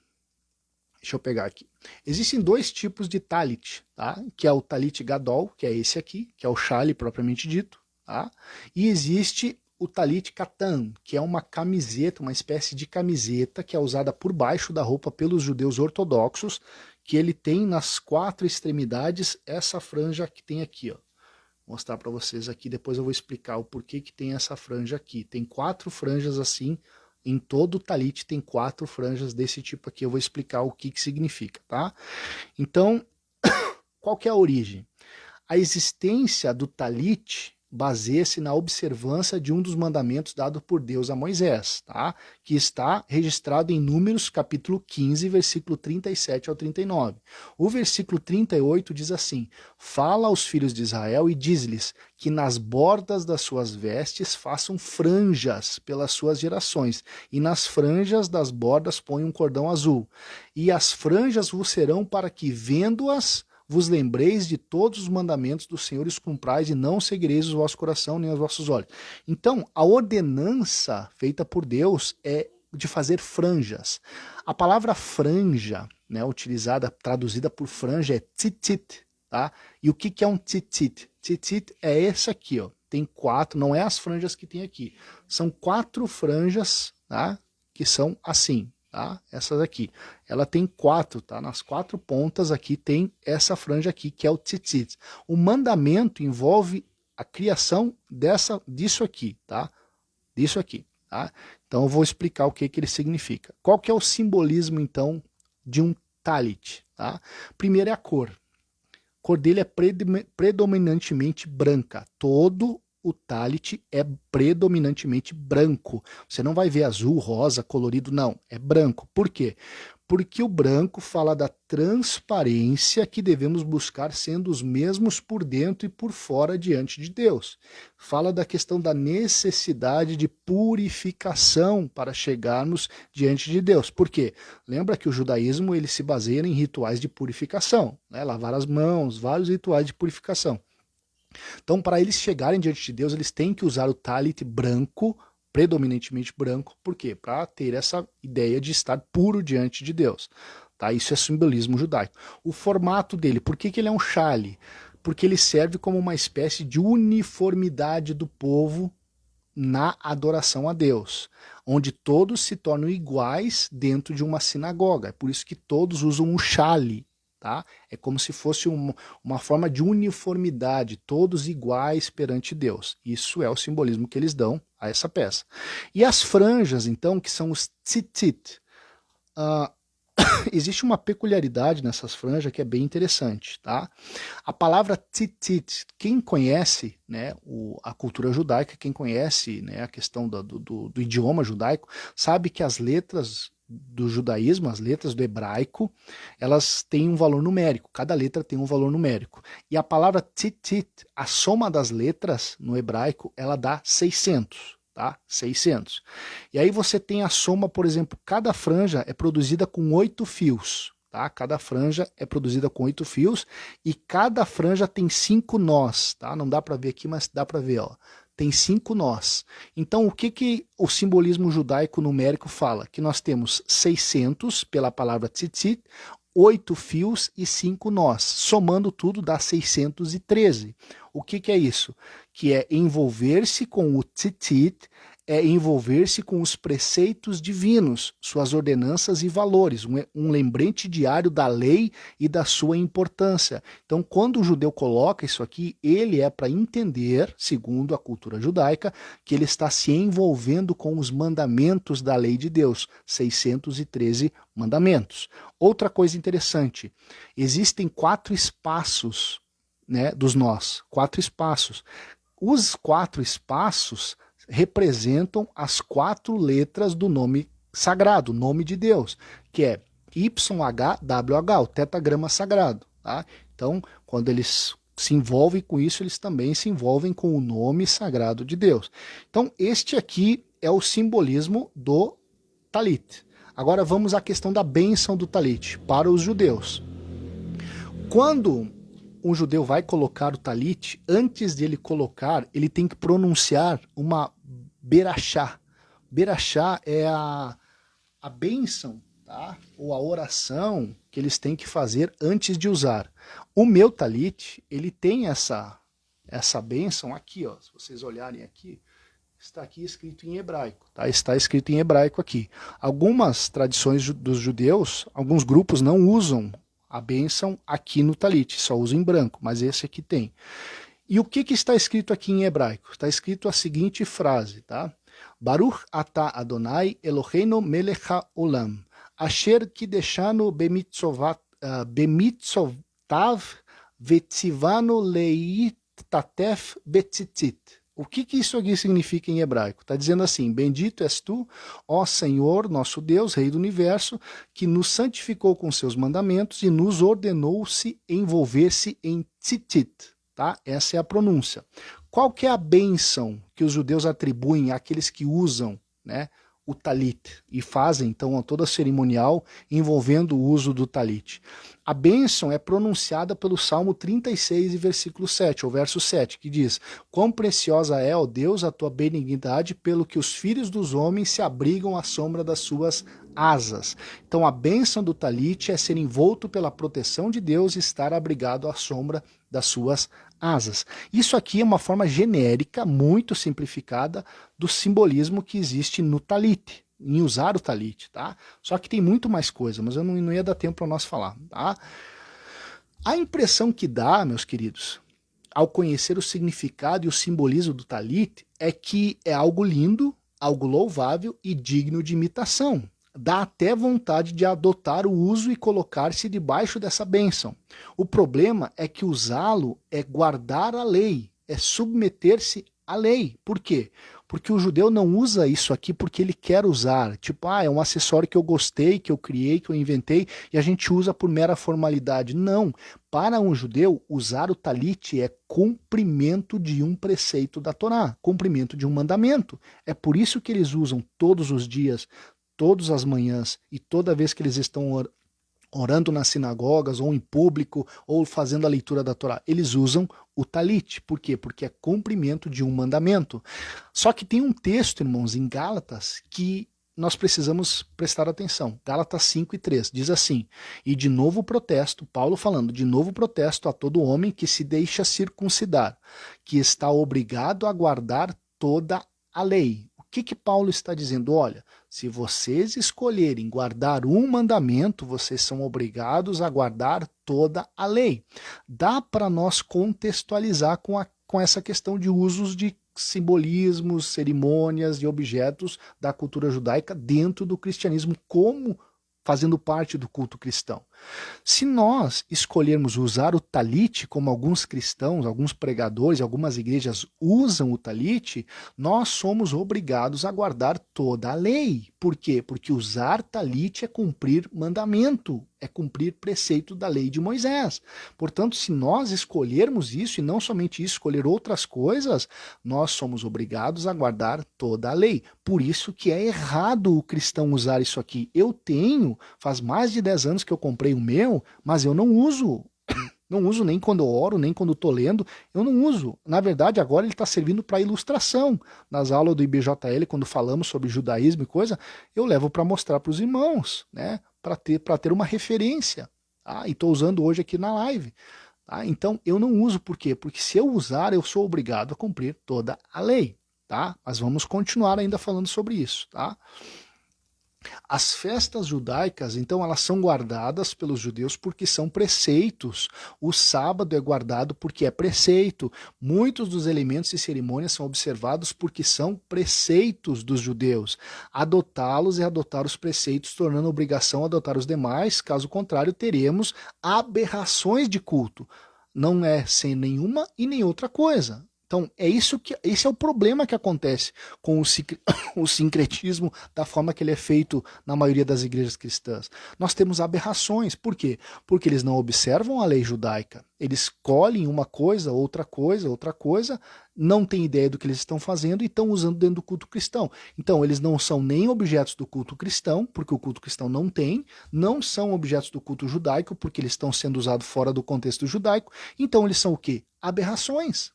deixa eu pegar aqui. Existem dois tipos de talit, tá? Que é o talit gadol, que é esse aqui, que é o chale propriamente dito, tá? E existe o talit katan, que é uma camiseta, uma espécie de camiseta que é usada por baixo da roupa pelos judeus ortodoxos, que ele tem nas quatro extremidades essa franja que tem aqui, ó. Vou mostrar para vocês aqui, depois eu vou explicar o porquê que tem essa franja aqui. Tem quatro franjas assim. Em todo o talit tem quatro franjas desse tipo aqui. Eu vou explicar o que significa, tá? Então, qual que é a origem? A existência do talit baseia-se na observância de um dos mandamentos dado por Deus a Moisés, tá? Que está registrado em Números capítulo 15, versículo 37 ao 39. O versículo 38 diz assim: fala aos filhos de Israel e diz-lhes que nas bordas das suas vestes façam franjas pelas suas gerações, e nas franjas das bordas põe um cordão azul. E as franjas vos serão para que, vendo-as, vos lembreis de todos os mandamentos do Senhor e os cumprais, e não seguireis o vosso coração nem os vossos olhos. Então, a ordenança feita por Deus é de fazer franjas. A palavra franja, né, utilizada, traduzida por franja, é tzitzit, tá? E o que é um tzitzit? Tzitzit é esse aqui, ó. Tem quatro, não é as franjas que tem aqui. São quatro franjas, tá? Que são assim, tá? Essa daqui. Ela tem 4, tá? Nas 4 pontas aqui tem essa franja aqui, que é o tzitzit. O mandamento envolve a criação disso aqui, tá? Disso aqui, tá? Então eu vou explicar o que ele significa. Qual que é o simbolismo, então, de um talit, tá? Primeiro é a cor. A cor dele é predominantemente branca. Todo o talit é predominantemente branco. Você não vai ver azul, rosa, colorido, não. É branco. Por quê? Porque o branco fala da transparência que devemos buscar sendo os mesmos por dentro e por fora diante de Deus. Fala da questão da necessidade de purificação para chegarmos diante de Deus. Por quê? Lembra que o judaísmo ele se baseia em rituais de purificação, né? Lavar as mãos, vários rituais de purificação. Então, para eles chegarem diante de Deus, eles têm que usar o talit branco, predominantemente branco. Por quê? Para ter essa ideia de estar puro diante de Deus. Tá? Isso é simbolismo judaico. O formato dele, por que ele é um chale? Porque ele serve como uma espécie de uniformidade do povo na adoração a Deus, onde todos se tornam iguais dentro de uma sinagoga. É por isso que todos usam um chale. Tá? É como se fosse uma forma de uniformidade, todos iguais perante Deus. Isso é o simbolismo que eles dão a essa peça. E as franjas, então, que são os tzitzit. Existe uma peculiaridade nessas franjas que é bem interessante. Tá? A palavra tzitzit, quem conhece, né, a cultura judaica, quem conhece, né, a questão do idioma judaico, sabe que as letras do judaísmo, as letras do hebraico, elas têm um valor numérico, cada letra tem um valor numérico. E a palavra tzitzit, a soma das letras no hebraico, ela dá 600, tá? 600. E aí você tem a soma, por exemplo, cada franja é produzida com 8 fios, tá? Cada franja é produzida com 8 fios e cada franja tem 5 nós, tá? Não dá para ver aqui, mas dá para ver, ó. Tem 5 nós. Então, o que o simbolismo judaico numérico fala? Que nós temos 600 pela palavra tzitzit, 8 fios e 5 nós. Somando tudo dá 613. O que é isso? Que é envolver-se com o tzitzit, é envolver-se com os preceitos divinos, suas ordenanças e valores, um lembrete diário da lei e da sua importância. Então, quando o judeu coloca isso aqui, ele é para entender, segundo a cultura judaica, que ele está se envolvendo com os mandamentos da lei de Deus, 613 mandamentos. Outra coisa interessante, existem 4 espaços, né, dos nós, 4 espaços. Os 4 espaços representam as 4 letras do nome sagrado, nome de Deus, que é YHWH, o tetagrama sagrado. Tá? Então, quando eles se envolvem com isso, eles também se envolvem com o nome sagrado de Deus. Então, este aqui é o simbolismo do talit. Agora vamos à questão da bênção do talit para os judeus. Quando um judeu vai colocar o talit, antes de ele colocar, ele tem que pronunciar uma berachá. Berachá é a bênção, tá? Ou a oração que eles têm que fazer antes de usar. O meu talit, ele tem essa bênção aqui, ó. Se vocês olharem aqui, está aqui escrito em hebraico, tá? Está escrito em hebraico aqui. Algumas tradições dos judeus, alguns grupos não usam a bênção aqui no talit, só usa em branco, mas esse aqui tem. E o que está escrito aqui em hebraico? Está escrito a seguinte frase, tá? Baruch atah Adonai Eloheinu melech haolam, asher kideshanu bemitzvotav vetzivanu leitatef betzitzit. O que isso aqui significa em hebraico? Está dizendo assim, bendito és tu, ó Senhor, nosso Deus, Rei do Universo, que nos santificou com seus mandamentos e nos ordenou-se envolver-se em tzitzit. Tá? Essa é a pronúncia. Qual que é a bênção que os judeus atribuem àqueles que usam, né, o talit e fazem então toda a cerimonial envolvendo o uso do talit? A bênção é pronunciada pelo Salmo 36 e versículo 7, ou verso 7, que diz: quão preciosa é, ó Deus, a tua benignidade, pelo que os filhos dos homens se abrigam à sombra das suas asas. Então a bênção do talit é ser envolto pela proteção de Deus e estar abrigado à sombra das suas asas. Isso aqui é uma forma genérica, muito simplificada, do simbolismo que existe no talit. em usar o talit, tá? Só que tem muito mais coisa, mas eu não ia dar tempo para nós falar, tá? A impressão que dá, meus queridos, ao conhecer o significado e o simbolismo do talit, é que é algo lindo, algo louvável e digno de imitação. Dá até vontade de adotar o uso e colocar-se debaixo dessa bênção. O problema é que usá-lo é guardar a lei, é submeter-se à lei. Por quê? Porque o judeu não usa isso aqui porque ele quer usar. Tipo, é um acessório que eu gostei, que eu criei, que eu inventei, e a gente usa por mera formalidade. Não. Para um judeu, usar o talit é cumprimento de um preceito da Torá, cumprimento de um mandamento. É por isso que eles usam todos os dias, todas as manhãs e toda vez que eles estão orando nas sinagogas, ou em público, ou fazendo a leitura da Torá. Eles usam o talit. Por quê? Porque é cumprimento de um mandamento. Só que tem um texto, irmãos, em Gálatas, que nós precisamos prestar atenção. Gálatas 5:3 diz assim: e de novo protesto, Paulo falando, de novo protesto a todo homem que se deixa circuncidar, que está obrigado a guardar toda a lei. O que Paulo está dizendo? Olha, se vocês escolherem guardar um mandamento, vocês são obrigados a guardar toda a lei. Dá para nós contextualizar com essa questão de usos de simbolismos, cerimônias e objetos da cultura judaica dentro do cristianismo, como fazendo parte do culto cristão. Se nós escolhermos usar o talit, como alguns cristãos, alguns pregadores, algumas igrejas usam o talit, nós somos obrigados a guardar toda a lei. Por quê? Porque usar talit é cumprir mandamento, é cumprir preceito da lei de Moisés. Portanto, se nós escolhermos isso, e não somente isso, escolher outras coisas, nós somos obrigados a guardar toda a lei. Por isso que é errado o cristão usar isso aqui. Eu tenho, faz mais de 10 anos que eu comprei o meu, mas eu não uso. Não uso nem quando eu oro, nem quando estou lendo, eu não uso. Na verdade, agora ele está servindo para ilustração. Nas aulas do IBJL, quando falamos sobre judaísmo e coisa, eu levo para mostrar para os irmãos, né? Para ter uma referência. Tá? E estou usando hoje aqui na live. Tá? Então, eu não uso por quê? Porque se eu usar, eu sou obrigado a cumprir toda a lei. Tá? Mas vamos continuar ainda falando sobre isso. Tá? As festas judaicas, então, elas são guardadas pelos judeus porque são preceitos. O sábado é guardado porque é preceito. Muitos dos elementos e cerimônias são observados porque são preceitos dos judeus. Adotá-los é adotar os preceitos, tornando obrigação adotar os demais. Caso contrário, teremos aberrações de culto. Não é sem nenhuma e nem outra coisa. Então, esse é o problema que acontece com o sincretismo da forma que ele é feito na maioria das igrejas cristãs. Nós temos aberrações. Por quê? Porque eles não observam a lei judaica. Eles escolhem uma coisa, outra coisa, não têm ideia do que eles estão fazendo e estão usando dentro do culto cristão. Então, eles não são nem objetos do culto cristão, porque o culto cristão não tem, não são objetos do culto judaico, porque eles estão sendo usados fora do contexto judaico. Então, eles são o quê? Aberrações.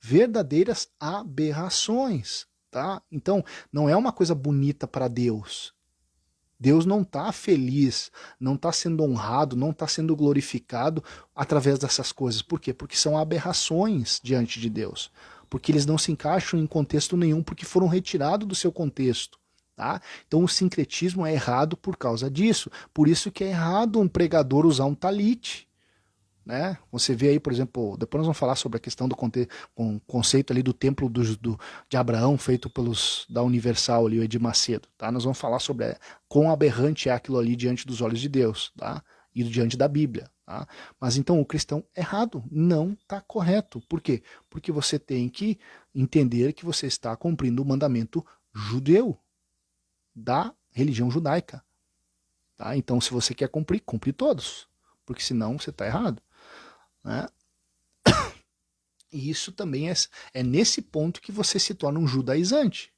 Verdadeiras aberrações, tá? Então, não é uma coisa bonita para Deus. Deus não está feliz, não está sendo honrado, não está sendo glorificado através dessas coisas. Por quê? Porque são aberrações diante de Deus. Porque eles não se encaixam em contexto nenhum, porque foram retirados do seu contexto. Tá? Então o sincretismo é errado por causa disso. Por isso que é errado um pregador usar um talit. Né? Você vê aí, por exemplo, depois nós vamos falar sobre a questão do conceito ali do templo de Abraão, feito da Universal ali, o Edir Macedo. Tá? Nós vamos falar sobre quão aberrante é aquilo ali diante dos olhos de Deus, tá? E diante da Bíblia. Tá? Mas então o cristão errado não está correto. Por quê? Porque você tem que entender que você está cumprindo o mandamento judeu da religião judaica. Tá? Então, se você quer cumprir, cumpre todos. Porque senão você está errado. Né? E isso também é nesse ponto que você se torna um judaizante,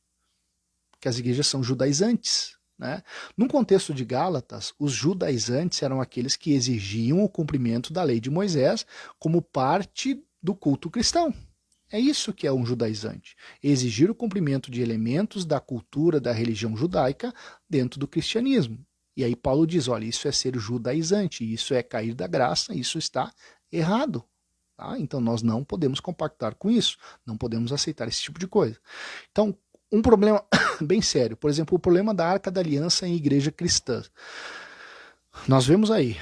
que as igrejas são judaizantes. Né? No contexto de Gálatas, os judaizantes eram aqueles que exigiam o cumprimento da lei de Moisés como parte do culto cristão. É isso que é um judaizante, exigir o cumprimento de elementos da cultura da religião judaica dentro do cristianismo. E aí Paulo diz, olha, isso é ser judaizante, isso é cair da graça, isso está errado. Tá? Então nós não podemos compactar com isso, não podemos aceitar esse tipo de coisa. Então, Um problema bem sério, por exemplo, o problema da Arca da Aliança em igreja cristã. Nós vemos aí,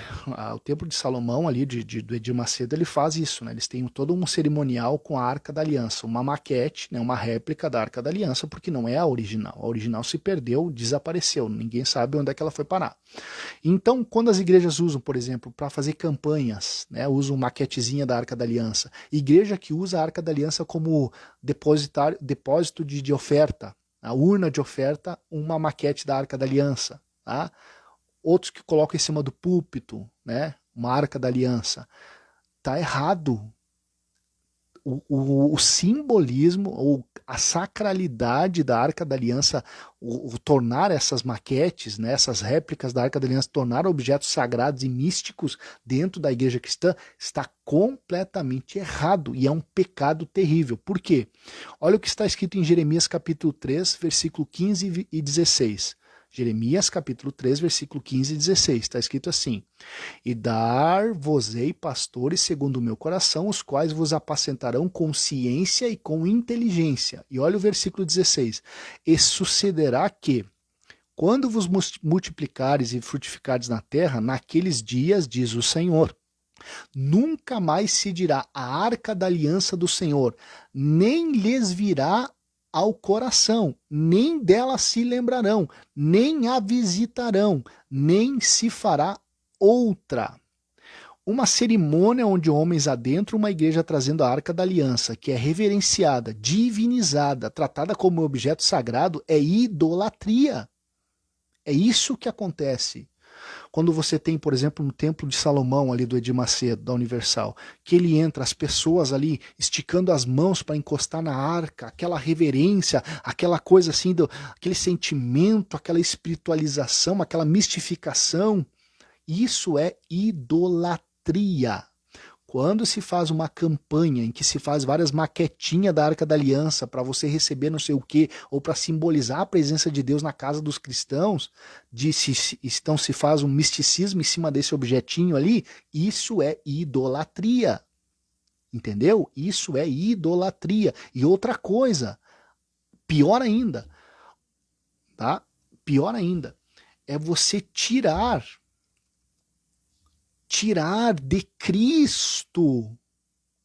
o Templo de Salomão ali, do Edir Macedo, ele faz isso, né? Eles têm todo um cerimonial com a Arca da Aliança, uma maquete, né? Uma réplica da Arca da Aliança, porque não é a original. A original se perdeu, desapareceu, ninguém sabe onde é que ela foi parar. Então, quando as igrejas usam, por exemplo, para fazer campanhas, né? Usam maquetezinha da Arca da Aliança, igreja que usa a Arca da Aliança como depósito de oferta, a urna de oferta, uma maquete da Arca da Aliança, tá? Outros que colocam em cima do púlpito, né, uma Arca da Aliança. Tá errado. O simbolismo, ou a sacralidade da Arca da Aliança, o tornar essas maquetes, né, essas réplicas da Arca da Aliança, tornar objetos sagrados e místicos dentro da igreja cristã, está completamente errado e é um pecado terrível. Por quê? Olha o que está escrito em Jeremias capítulo 3, versículo 15 e 16. Jeremias capítulo 3, versículo 15 e 16, está escrito assim: E dar-vos-ei pastores segundo o meu coração, os quais vos apacentarão com ciência e com inteligência. E olha o versículo 16: E sucederá que, quando vos multiplicares e frutificares na terra, naqueles dias, diz o Senhor, nunca mais se dirá a arca da aliança do Senhor, nem lhes virá ao coração, nem dela se lembrarão, nem a visitarão, nem se fará outra. Uma cerimônia onde homens adentram uma igreja trazendo a Arca da Aliança, que é reverenciada, divinizada, tratada como objeto sagrado, é idolatria. É isso que acontece. Quando você tem, por exemplo, no Templo de Salomão, ali do Edir Macedo, da Universal, que ele entra, as pessoas ali esticando as mãos para encostar na arca, aquela reverência, aquela coisa assim, aquele sentimento, aquela espiritualização, aquela mistificação, isso é idolatria. Quando se faz uma campanha em que se faz várias maquetinhas da Arca da Aliança para você receber não sei o que, ou para simbolizar a presença de Deus na casa dos cristãos, então se faz um misticismo em cima desse objetinho ali, isso é idolatria. Entendeu? Isso é idolatria. E outra coisa, pior ainda, tá? Pior ainda, é você tirar de Cristo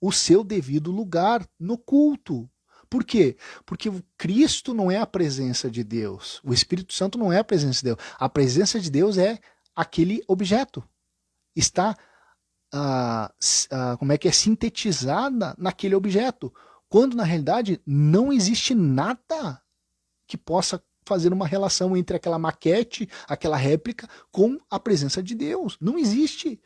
o seu devido lugar no culto. Por quê? Porque Cristo não é a presença de Deus. O Espírito Santo não é a presença de Deus. A presença de Deus é aquele objeto. Está como é que é sintetizada naquele objeto. Quando na realidade não existe nada que possa fazer uma relação entre aquela maquete, aquela réplica, com a presença de Deus. Não existe.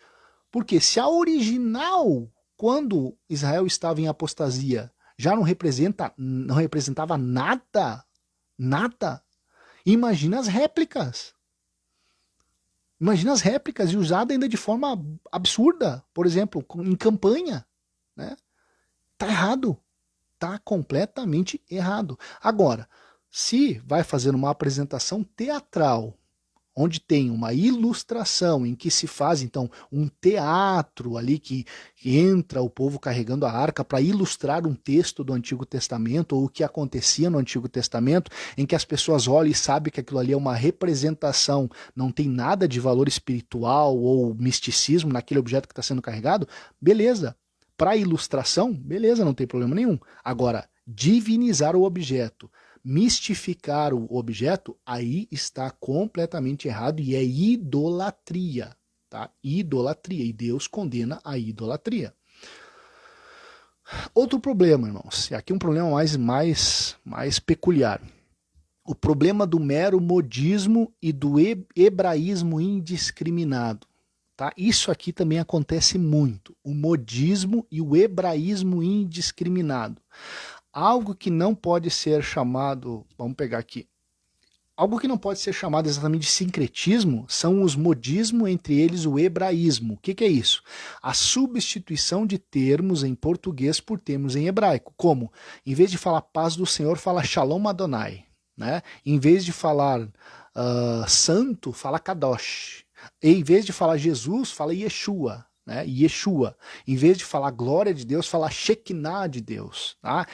Porque se a original, quando Israel estava em apostasia, já não representava nada, imagina as réplicas. Imagina as réplicas e usada ainda de forma absurda, por exemplo, em campanha, né? Tá errado. Tá completamente errado. Agora, se vai fazer uma apresentação teatral, onde tem uma ilustração em que se faz então um teatro ali que entra o povo carregando a arca para ilustrar um texto do Antigo Testamento ou o que acontecia no Antigo Testamento, em que as pessoas olham e sabem que aquilo ali é uma representação, não tem nada de valor espiritual ou misticismo naquele objeto que está sendo carregado, beleza. Para ilustração, beleza, não tem problema nenhum. Agora, divinizar o objeto, mistificar o objeto, aí está completamente errado e é idolatria, tá? Idolatria, e Deus condena a idolatria. Outro problema, irmãos, e aqui um problema mais peculiar. O problema do mero modismo e do hebraísmo indiscriminado. Tá? Isso aqui também acontece muito, o modismo e o hebraísmo indiscriminado. Algo que não pode ser chamado, vamos pegar aqui, algo que não pode ser chamado exatamente de sincretismo são os modismos, entre eles o hebraísmo. O que é isso? A substituição de termos em português por termos em hebraico. Como? Em vez de falar paz do Senhor, fala Shalom Adonai. Né? Em vez de falar santo, fala Kadosh. E em vez de falar Jesus, fala Yeshua. né? Yeshua. Em vez de falar glória de Deus, falar Shekinah de Deus. Tá?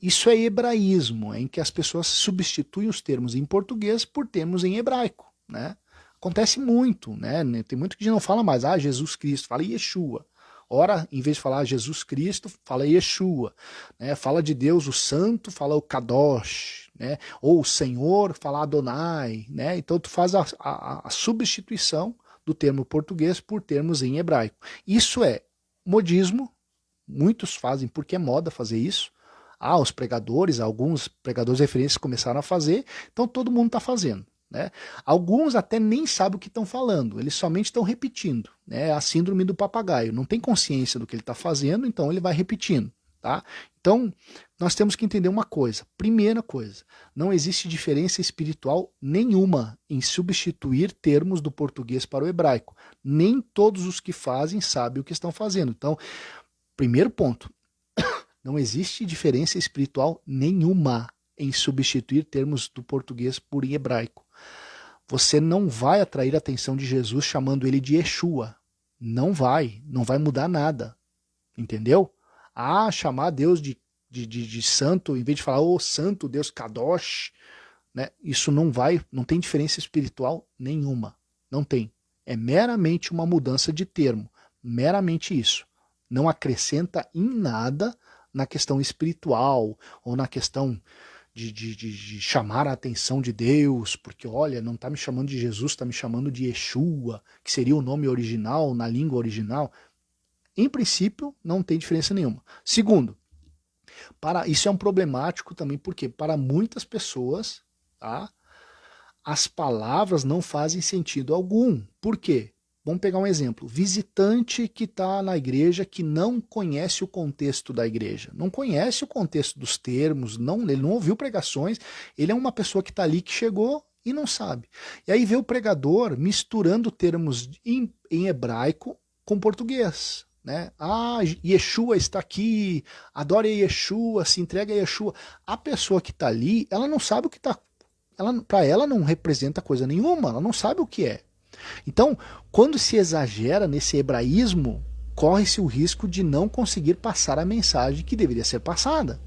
Isso é hebraísmo, em que as pessoas substituem os termos em português por termos em hebraico, né? Acontece muito, né? Tem muito que não fala mais, Jesus Cristo, fala Yeshua. Ora, em vez de falar Jesus Cristo, fala Yeshua. Né? Fala de Deus o Santo, fala o Kadosh. Né? Ou o Senhor, fala Adonai. Né? Então tu faz a substituição do termo português por termos em hebraico. Isso é modismo, muitos fazem porque é moda fazer isso. Os pregadores, alguns pregadores referências começaram a fazer, então todo mundo está fazendo. Né? Alguns até nem sabem o que estão falando, eles somente estão repetindo. Né? A síndrome do papagaio, não tem consciência do que ele está fazendo, então ele vai repetindo. Tá? Então, nós temos que entender uma coisa. Primeira coisa, não existe diferença espiritual nenhuma em substituir termos do português para o hebraico. Nem todos os que fazem sabem o que estão fazendo. Então, primeiro ponto, não existe diferença espiritual nenhuma em substituir termos do português por hebraico. Você não vai atrair a atenção de Jesus chamando ele de Yeshua. Não vai mudar nada. Entendeu? Chamar Deus de santo, em vez de falar, santo, Deus Kadosh, né? Isso não tem diferença espiritual nenhuma. Não tem. É meramente uma mudança de termo. Meramente isso. Não acrescenta em nada na questão espiritual ou na questão de chamar a atenção de Deus, porque olha, não está me chamando de Jesus, está me chamando de Yeshua, que seria o nome original, na língua original. Em princípio, não tem diferença nenhuma. Segundo, isso é um problemático também, porque para muitas pessoas, tá, as palavras não fazem sentido algum. Por quê? Vamos pegar um exemplo. Visitante que está na igreja que não conhece o contexto da igreja, não conhece o contexto dos termos, ele não ouviu pregações, ele é uma pessoa que está ali, que chegou e não sabe. E aí vê o pregador misturando termos em hebraico com português. Né? Yeshua está aqui, adore Yeshua, se entrega a Yeshua. A pessoa que está ali, ela não sabe o que está. Para ela não representa coisa nenhuma, ela não sabe o que é. Então, quando se exagera nesse hebraísmo, corre-se o risco de não conseguir passar a mensagem que deveria ser passada.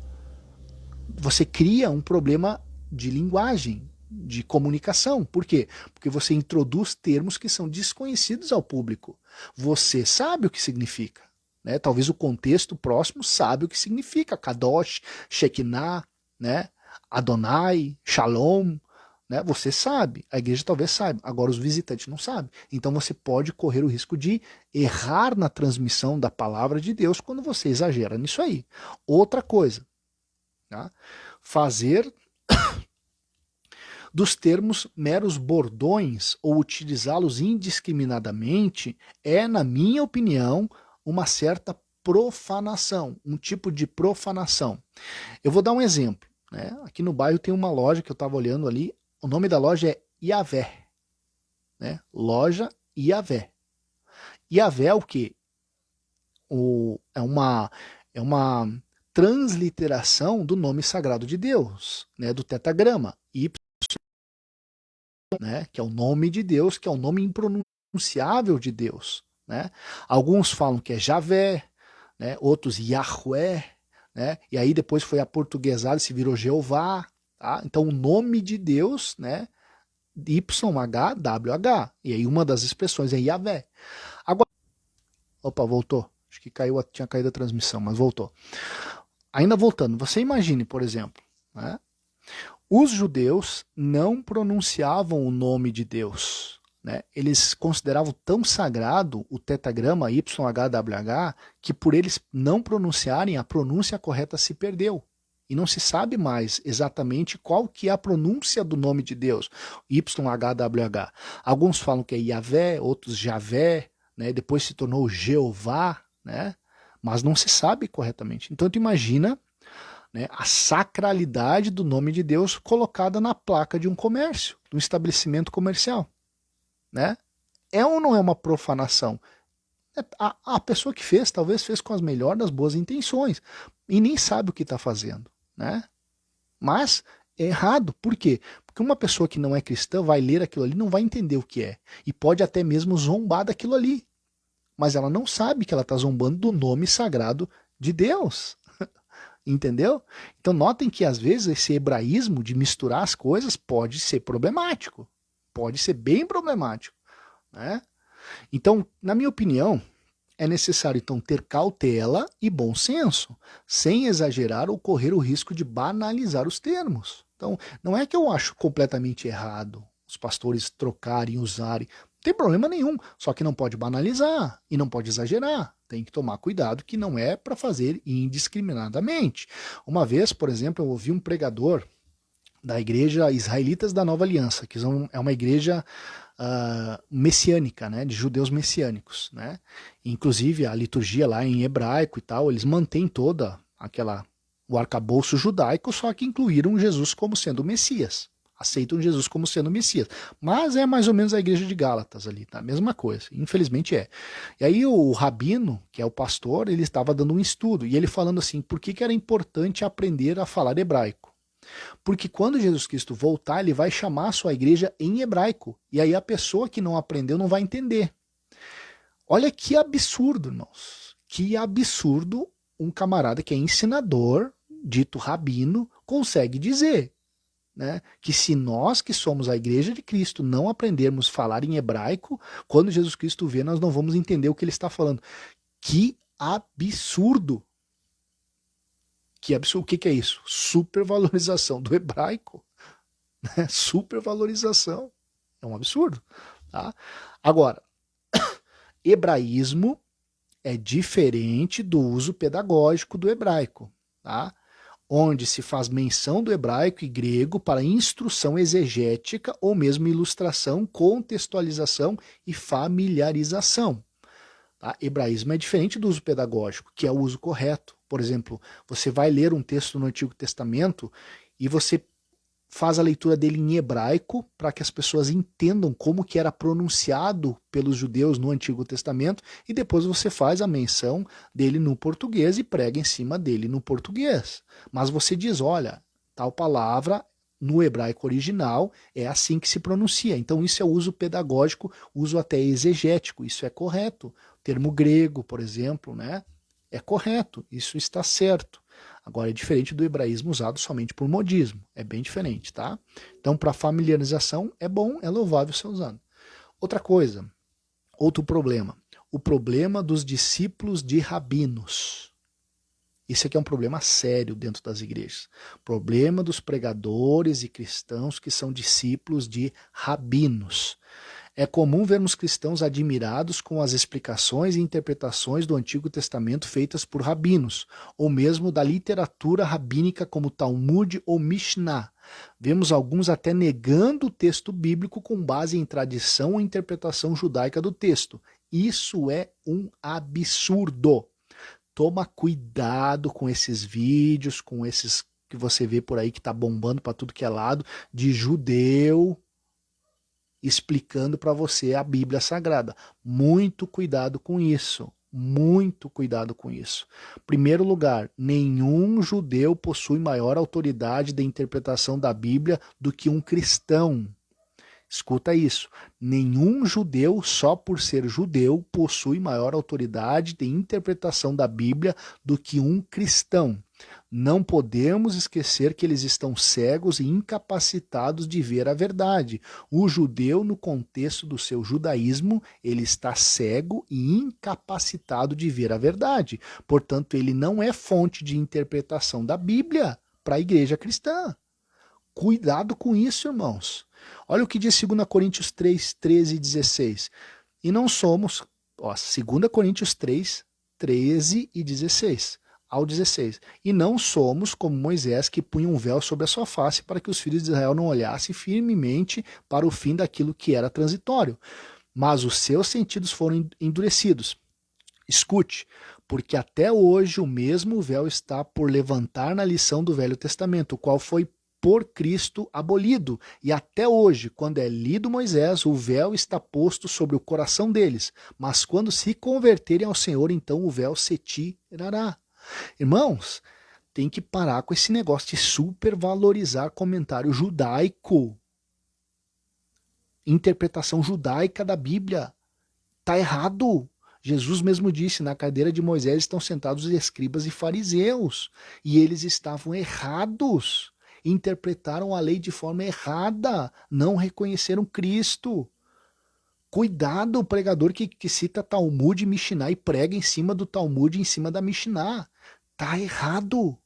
Você cria um problema de linguagem, de comunicação. Por quê? Porque você introduz termos que são desconhecidos ao público. Você sabe o que significa. Né? Talvez o contexto próximo sabe o que significa. Kadosh, Shekinah, né? Adonai, Shalom. Né? Você sabe, a igreja talvez saiba, agora os visitantes não sabem. Então você pode correr o risco de errar na transmissão da palavra de Deus quando você exagera nisso aí. Outra coisa, tá? Fazer dos termos meros bordões ou utilizá-los indiscriminadamente é, na minha opinião, uma certa profanação, um tipo de profanação. Eu vou dar um exemplo. Né? Aqui no bairro tem uma loja que eu estava olhando ali, o nome da loja é Yahvé. Né? Loja Yahvé. Yahvé é o quê? É uma transliteração do nome sagrado de Deus, né? Do tetagrama. Y, né? Que é o nome de Deus, que é o nome impronunciável de Deus. Né? Alguns falam que é Javé, né? Outros Yahweh, né? E aí depois foi aportuguesado e se virou Jeová. Tá? Então o nome de Deus, né? YHWH. E aí uma das expressões é Yahvé. Agora, opa, voltou. Acho que tinha caído a transmissão, mas voltou. Ainda voltando, você imagine, por exemplo, né? Os judeus não pronunciavam o nome de Deus. Né? Eles consideravam tão sagrado o tetagrama YHWH que por eles não pronunciarem, a pronúncia correta se perdeu. E não se sabe mais exatamente qual que é a pronúncia do nome de Deus, YHWH. Alguns falam que é Yahvé, outros Javé, né? Depois se tornou Jeová, né? Mas não se sabe corretamente. Então tu imagina, né, a sacralidade do nome de Deus colocada na placa de um comércio, de um estabelecimento comercial. Né? É ou não é uma profanação? A pessoa que fez, talvez fez com as melhores das boas intenções e nem sabe o que está fazendo. Né? Mas é errado. Por quê? Porque uma pessoa que não é cristã vai ler aquilo ali e não vai entender o que é. E pode até mesmo zombar daquilo ali. mas ela não sabe que ela está zombando do nome sagrado de Deus. Entendeu? Então notem que às vezes esse hebraísmo de misturar as coisas pode ser problemático. Pode ser bem problemático, né? Então, na minha opinião, é necessário então ter cautela e bom senso, sem exagerar ou correr o risco de banalizar os termos. Então, não é que eu acho completamente errado os pastores trocarem, usarem, não tem problema nenhum, só que não pode banalizar e não pode exagerar. Tem que tomar cuidado que não é para fazer indiscriminadamente. Uma vez, por exemplo, eu ouvi um pregador da igreja Israelitas da Nova Aliança, que é uma igreja messiânica, né, de judeus messiânicos, né? Inclusive a liturgia lá em hebraico e tal, eles mantêm toda o arcabouço judaico, só que incluíram Jesus como sendo o Messias. Aceitam Jesus como sendo o Messias. Mas é mais ou menos a igreja de Gálatas ali, tá? Mesma coisa. Infelizmente é. E aí o rabino, que é o pastor, ele estava dando um estudo, e ele falando assim, por que era importante aprender a falar hebraico? Porque quando Jesus Cristo voltar, ele vai chamar a sua igreja em hebraico. E aí a pessoa que não aprendeu não vai entender. Olha que absurdo, irmãos. Que absurdo um camarada que é ensinador, dito rabino, consegue dizer. Né? Que se nós que somos a igreja de Cristo não aprendermos a falar em hebraico, quando Jesus Cristo vê, nós não vamos entender o que ele está falando. Que absurdo! Que absurdo. O que é isso? Supervalorização do hebraico. Né? Supervalorização. É um absurdo. Tá? Agora, hebraísmo é diferente do uso pedagógico do hebraico. Tá? Onde se faz menção do hebraico e grego para instrução exegética ou mesmo ilustração, contextualização e familiarização. Tá? Hebraísmo é diferente do uso pedagógico, que é o uso correto. Por exemplo, você vai ler um texto no Antigo Testamento e você faz a leitura dele em hebraico para que as pessoas entendam como que era pronunciado pelos judeus no Antigo Testamento, e depois você faz a menção dele no português e prega em cima dele no português. Mas você diz, olha, tal palavra no hebraico original é assim que se pronuncia. Então isso é uso pedagógico, uso até exegético, isso é correto. O termo grego, por exemplo, né, é correto, isso está certo. Agora é diferente do hebraísmo usado somente por modismo, é bem diferente, tá? Então para familiarização é bom, é louvável ser usado. Outra coisa, outro problema, o problema dos discípulos de rabinos. Isso aqui é um problema sério dentro das igrejas. Problema dos pregadores e cristãos que são discípulos de rabinos. É comum vermos cristãos admirados com as explicações e interpretações do Antigo Testamento feitas por rabinos, ou mesmo da literatura rabínica como Talmud ou Mishnah. Vemos alguns até negando o texto bíblico com base em tradição ou interpretação judaica do texto. Isso é um absurdo. Toma cuidado com esses vídeos, com esses que você vê por aí que tá bombando para tudo que é lado, de judeu explicando para você a Bíblia Sagrada. Muito cuidado com isso. Muito cuidado com isso. Primeiro lugar, nenhum judeu possui maior autoridade de interpretação da Bíblia do que um cristão. Escuta isso. Nenhum judeu, só por ser judeu, possui maior autoridade de interpretação da Bíblia do que um cristão. Não podemos esquecer que eles estão cegos e incapacitados de ver a verdade. O judeu, no contexto do seu judaísmo, ele está cego e incapacitado de ver a verdade. Portanto, ele não é fonte de interpretação da Bíblia para a igreja cristã. Cuidado com isso, irmãos. Olha o que diz 2 Coríntios 3, 13 e 16. E não somos, 2 Coríntios 3, 13 e 16. Ao 16. E não somos como Moisés, que punha um véu sobre a sua face para que os filhos de Israel não olhassem firmemente para o fim daquilo que era transitório. Mas os seus sentidos foram endurecidos. Escute, porque até hoje o mesmo véu está por levantar na lição do Velho Testamento, o qual foi por Cristo abolido. E até hoje, quando é lido Moisés, o véu está posto sobre o coração deles. Mas quando se converterem ao Senhor, então o véu se tirará. Irmãos, tem que parar com esse negócio de supervalorizar comentário judaico. Interpretação judaica da Bíblia. Tá errado. Jesus mesmo disse, na cadeira de Moisés estão sentados os escribas e fariseus, e eles estavam errados, interpretaram a lei de forma errada, não reconheceram Cristo. Cuidado, o pregador que cita Talmud e Mishnah e prega em cima do Talmud e em cima da Mishnah. Tá errado.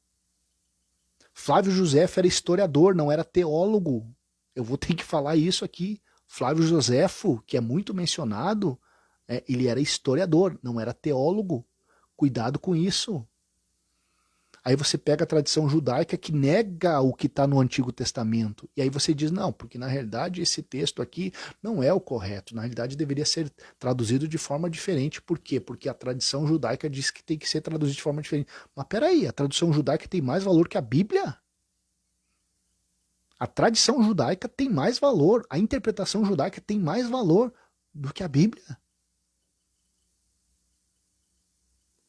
Flávio Josefo era historiador, não era teólogo. Eu vou ter que falar isso aqui. Flávio Josefo, que é muito mencionado, ele era historiador, não era teólogo. Cuidado com isso. Aí você pega a tradição judaica que nega o que está no Antigo Testamento. E aí você diz, não, porque na realidade esse texto aqui não é o correto. Na realidade deveria ser traduzido de forma diferente. Por quê? Porque a tradição judaica diz que tem que ser traduzido de forma diferente. Mas peraí, a tradição judaica tem mais valor que a Bíblia? A tradição judaica tem mais valor. A interpretação judaica tem mais valor do que a Bíblia.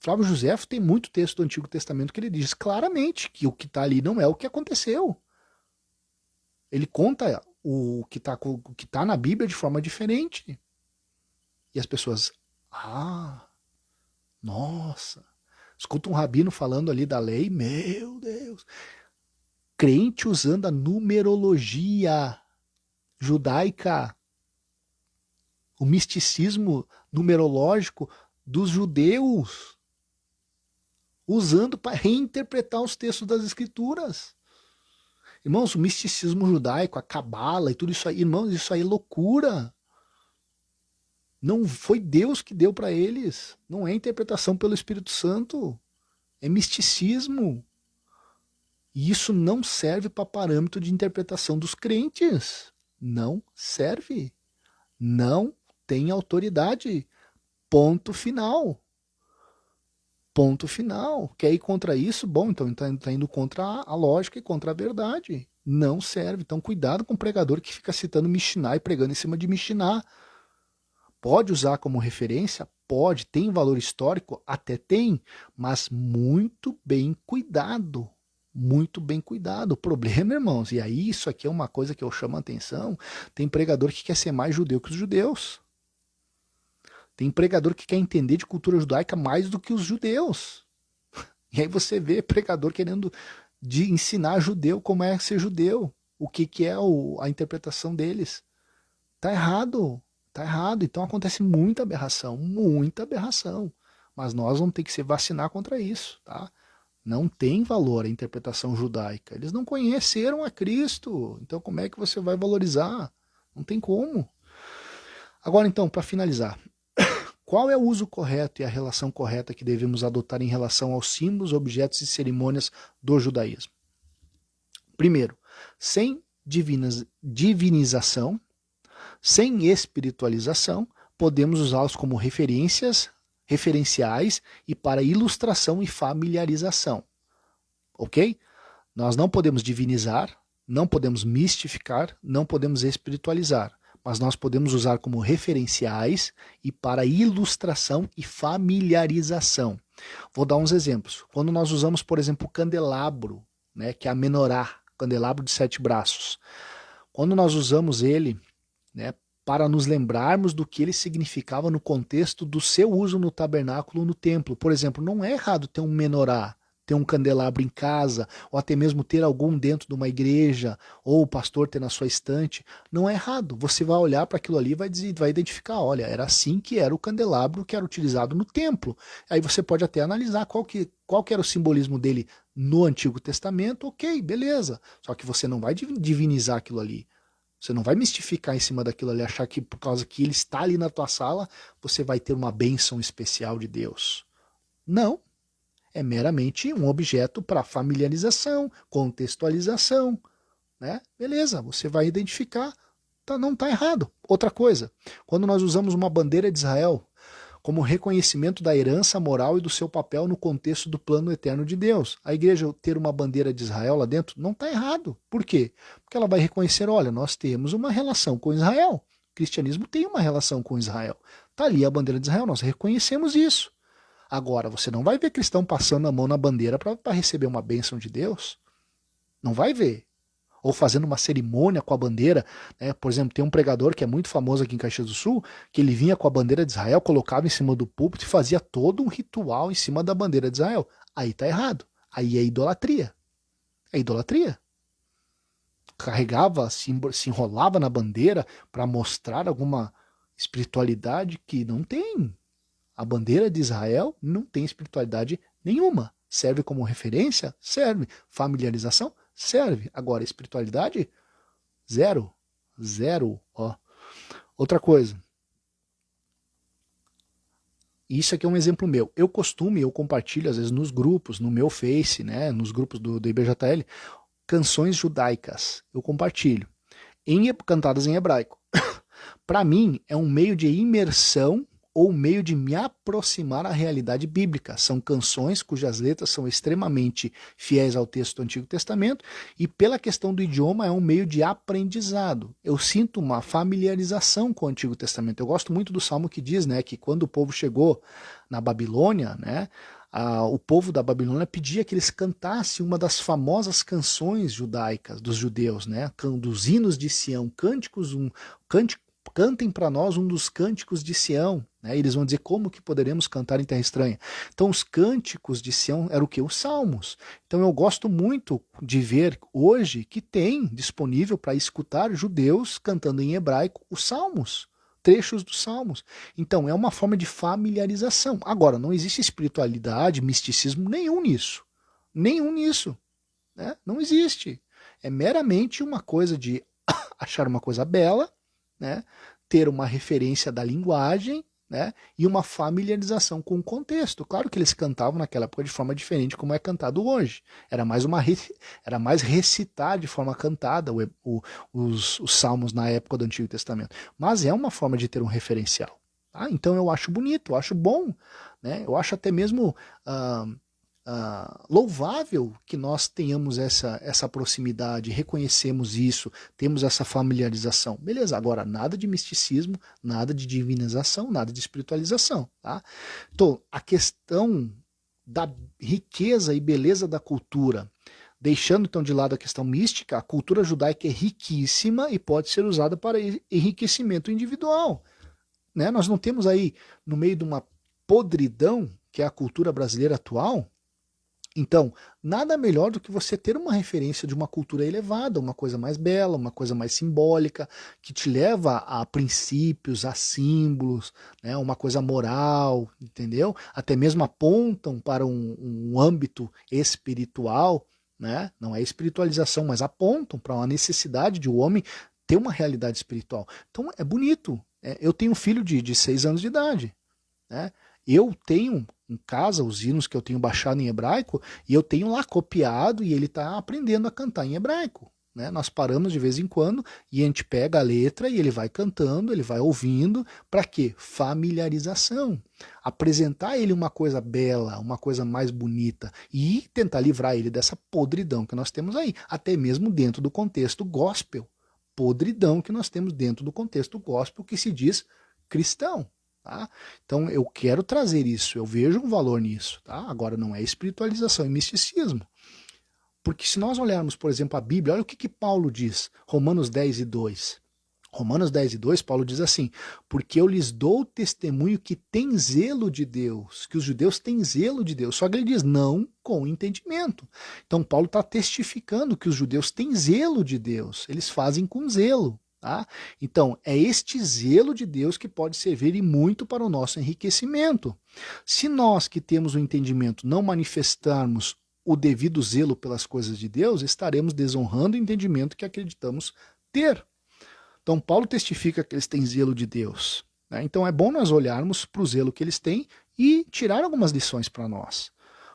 Flávio Josefo tem muito texto do Antigo Testamento que ele diz claramente que o que está ali não é o que aconteceu. Ele conta o que tá na Bíblia de forma diferente. E as pessoas, nossa, escuta um rabino falando ali da lei, meu Deus. Crente usando a numerologia judaica, o misticismo numerológico dos judeus, usando para reinterpretar os textos das escrituras. Irmãos, o misticismo judaico, a cabala e tudo isso aí, irmãos, isso aí é loucura. Não foi Deus que deu para eles. Não é interpretação pelo Espírito Santo. É misticismo. E isso não serve para parâmetro de interpretação dos crentes. Não serve. Não tem autoridade. Ponto final. Ponto final. Quer ir contra isso? Bom, então está indo contra a lógica e contra a verdade. Não serve. Então cuidado com o pregador que fica citando Mishnah e pregando em cima de Mishnah. Pode usar como referência? Pode. Tem valor histórico? Até tem. Mas muito bem cuidado. Muito bem cuidado. O problema, irmãos, e aí isso aqui é uma coisa que eu chamo a atenção, tem pregador que quer ser mais judeu que os judeus. Tem pregador que quer entender de cultura judaica mais do que os judeus. E aí você vê pregador querendo ensinar judeu como é ser judeu. O que é a interpretação deles. Tá errado. Tá errado. Então acontece muita aberração. Muita aberração. Mas nós vamos ter que se vacinar contra isso. Tá? Não tem valor a interpretação judaica. Eles não conheceram a Cristo. Então como é que você vai valorizar? Não tem como. Agora então, para finalizar. Qual é o uso correto e a relação correta que devemos adotar em relação aos símbolos, objetos e cerimônias do judaísmo? Primeiro, sem divinização, sem espiritualização, podemos usá-los como referenciais e para ilustração e familiarização. Ok? Nós não podemos divinizar, não podemos mistificar, não podemos espiritualizar. Mas nós podemos usar como referenciais e para ilustração e familiarização. Vou dar uns exemplos. Quando nós usamos, por exemplo, o candelabro, né, que é a menorá, candelabro de 7 braços. Quando nós usamos ele, né, para nos lembrarmos do que ele significava no contexto do seu uso no tabernáculo, no templo. Por exemplo, não é errado ter um menorá, ter um candelabro em casa, ou até mesmo ter algum dentro de uma igreja, ou o pastor ter na sua estante, não é errado. Você vai olhar para aquilo ali e vai identificar, olha, era assim que era o candelabro que era utilizado no templo. Aí você pode até analisar qual que era o simbolismo dele no Antigo Testamento, ok, beleza. Só que você não vai divinizar aquilo ali. Você não vai mistificar em cima daquilo ali, achar que por causa que ele está ali na tua sala, você vai ter uma bênção especial de Deus. Não. É meramente um objeto para familiarização, contextualização, né? Beleza, você vai identificar, não está errado. Outra coisa, quando nós usamos uma bandeira de Israel como reconhecimento da herança moral e do seu papel no contexto do plano eterno de Deus, a igreja ter uma bandeira de Israel lá dentro não está errado. Por quê? Porque ela vai reconhecer, olha, nós temos uma relação com Israel. O cristianismo tem uma relação com Israel. Está ali a bandeira de Israel, nós reconhecemos isso. Agora, você não vai ver cristão passando a mão na bandeira para receber uma bênção de Deus. Não vai ver. ou fazendo uma cerimônia com a bandeira, né? Por exemplo, tem um pregador que é muito famoso aqui em Caxias do Sul, que ele vinha com a bandeira de Israel, colocava em cima do púlpito e fazia todo um ritual em cima da bandeira de Israel. Aí tá errado. Aí é idolatria. É idolatria. Carregava, se enrolava na bandeira para mostrar alguma espiritualidade que não tem. A bandeira de Israel não tem espiritualidade nenhuma. Serve como referência? Serve. Familiarização? Serve. Agora, espiritualidade? Zero. Zero. Ó. Outra coisa. Isso aqui é um exemplo meu. Eu compartilho às vezes nos grupos, no meu Face, né, nos grupos do IBJL, canções judaicas. Eu compartilho. Cantadas em hebraico. Para mim, é um meio de imersão ou meio de me aproximar à realidade bíblica. São canções cujas letras são extremamente fiéis ao texto do Antigo Testamento e pela questão do idioma é um meio de aprendizado. Eu sinto uma familiarização com o Antigo Testamento. Eu gosto muito do Salmo que diz, né, que quando o povo chegou na Babilônia, né, o povo da Babilônia pedia que eles cantassem uma das famosas canções judaicas dos judeus, né, dos hinos de Sião, cantem para nós um dos cânticos de Sião. Né? Eles vão dizer como que poderemos cantar em terra estranha. Então os cânticos de Sião eram o que? Os salmos. Então eu gosto muito de ver hoje que tem disponível para escutar judeus cantando em hebraico os salmos, trechos dos salmos. Então é uma forma de familiarização. Agora, não existe espiritualidade, misticismo nenhum nisso. Nenhum nisso. Né? Não existe. É meramente uma coisa de achar uma coisa bela, né, ter uma referência da linguagem, né, e uma familiarização com o contexto. Claro que eles cantavam naquela época de forma diferente como é cantado hoje. Era mais recitar de forma cantada os salmos na época do Antigo Testamento. Mas é uma forma de ter um referencial. Tá? Então eu acho bonito, eu acho bom. Né? Eu acho até mesmo louvável que nós tenhamos essa proximidade, reconhecemos isso, temos essa familiarização. Beleza, agora nada de misticismo, nada de divinização, nada de espiritualização. Tá? Então, a questão da riqueza e beleza da cultura, deixando então de lado a questão mística, a cultura judaica é riquíssima e pode ser usada para enriquecimento individual. Né? Nós não temos aí, no meio de uma podridão, que é a cultura brasileira atual. Então, nada melhor do que você ter uma referência de uma cultura elevada, uma coisa mais bela, uma coisa mais simbólica, que te leva a princípios, a símbolos, né, uma coisa moral, entendeu? Até mesmo apontam para um âmbito espiritual, né? Não é espiritualização, mas apontam para uma necessidade de o homem ter uma realidade espiritual. Então, é bonito. Eu tenho um filho de 6 anos de idade, né? Eu tenho em casa os hinos que eu tenho baixado em hebraico e eu tenho lá copiado e ele está aprendendo a cantar em hebraico. Né? Nós paramos de vez em quando e a gente pega a letra e ele vai cantando, ele vai ouvindo. Para quê? Familiarização. Apresentar a ele uma coisa bela, uma coisa mais bonita e tentar livrar ele dessa podridão que nós temos aí, até mesmo dentro do contexto gospel. Podridão que nós temos dentro do contexto gospel que se diz cristão. Tá? Então eu quero trazer isso, eu vejo um valor nisso. Tá? Agora não é espiritualização e misticismo. Porque se nós olharmos, por exemplo, a Bíblia, olha o que Paulo diz, Romanos 10:2. Romanos 10:2, Paulo diz assim, porque eu lhes dou testemunho que tem zelo de Deus, que os judeus têm zelo de Deus, só que ele diz, não com entendimento. Então Paulo está testificando que os judeus têm zelo de Deus, eles fazem com zelo. Tá? Então, é este zelo de Deus que pode servir e muito para o nosso enriquecimento. Se nós que temos o entendimento não manifestarmos o devido zelo pelas coisas de Deus, estaremos desonrando o entendimento que acreditamos ter. Então, Paulo testifica que eles têm zelo de Deus. Né? Então, é bom nós olharmos para o zelo que eles têm e tirar algumas lições para nós.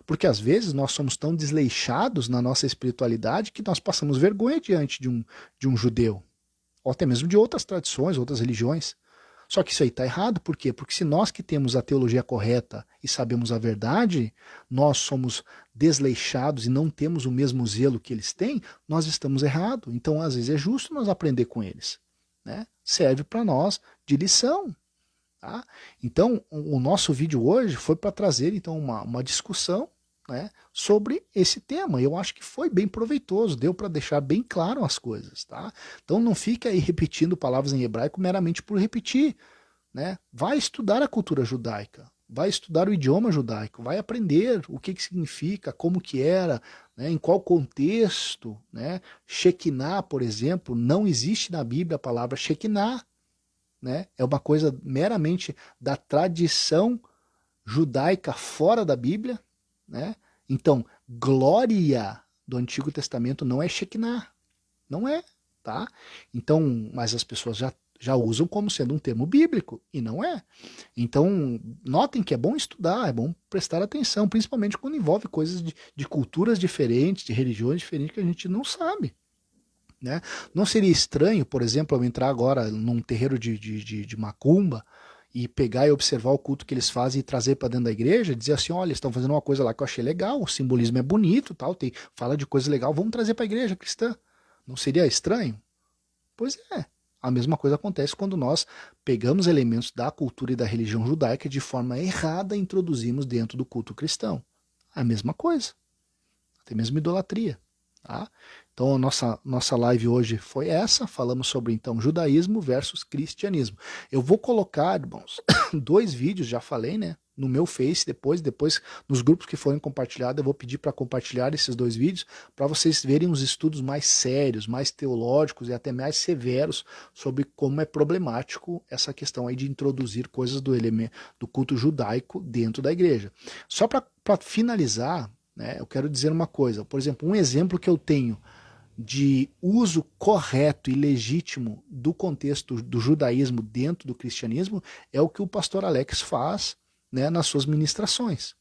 Porque às vezes nós somos tão desleixados na nossa espiritualidade que nós passamos vergonha diante de um judeu. Ou até mesmo de outras tradições, outras religiões. Só que isso aí está errado, por quê? Porque se nós que temos a teologia correta e sabemos a verdade, nós somos desleixados e não temos o mesmo zelo que eles têm, nós estamos errados. Então, às vezes, é justo nós aprender com eles. Né? Serve para nós de lição. Tá? Então, o nosso vídeo hoje foi para trazer então, uma discussão, né, sobre esse tema. Eu acho que foi bem proveitoso, deu para deixar bem claro as coisas, tá? Então não fica aí repetindo palavras em hebraico meramente por repetir, né? Vai estudar a cultura judaica, vai estudar o idioma judaico, vai aprender o que significa, como que era, né, em qual contexto, né? Shekinah, por exemplo, não existe na Bíblia a palavra Shekinah, né? É uma coisa meramente da tradição judaica fora da Bíblia, né? Então, glória do Antigo Testamento não é Shekinah, não é, tá? Então, mas as pessoas já usam como sendo um termo bíblico, e não é. Então, notem que é bom estudar, é bom prestar atenção, principalmente quando envolve coisas de culturas diferentes, de religiões diferentes que a gente não sabe. Né? Não seria estranho, por exemplo, eu entrar agora num terreiro de macumba e pegar e observar o culto que eles fazem e trazer para dentro da igreja, e dizer assim, olha, eles estão fazendo uma coisa lá que eu achei legal, o simbolismo é bonito, tal, fala de coisa legal, vamos trazer para a igreja cristã. Não seria estranho? Pois é. A mesma coisa acontece quando nós pegamos elementos da cultura e da religião judaica de forma errada e introduzimos dentro do culto cristão. A mesma coisa. Até mesmo idolatria. Tá? Então a nossa live hoje foi essa, falamos sobre então judaísmo versus cristianismo. Eu vou colocar, irmãos, 2 vídeos, já falei, né? No meu Face, depois nos grupos que forem compartilhados, eu vou pedir para compartilhar esses 2 vídeos para vocês verem uns estudos mais sérios, mais teológicos e até mais severos sobre como é problemático essa questão aí de introduzir coisas do culto judaico dentro da igreja. Só para finalizar, né, eu quero dizer uma coisa, por exemplo, um exemplo que eu tenho de uso correto e legítimo do contexto do judaísmo dentro do cristianismo é o que o pastor Alex faz, né, nas suas ministrações.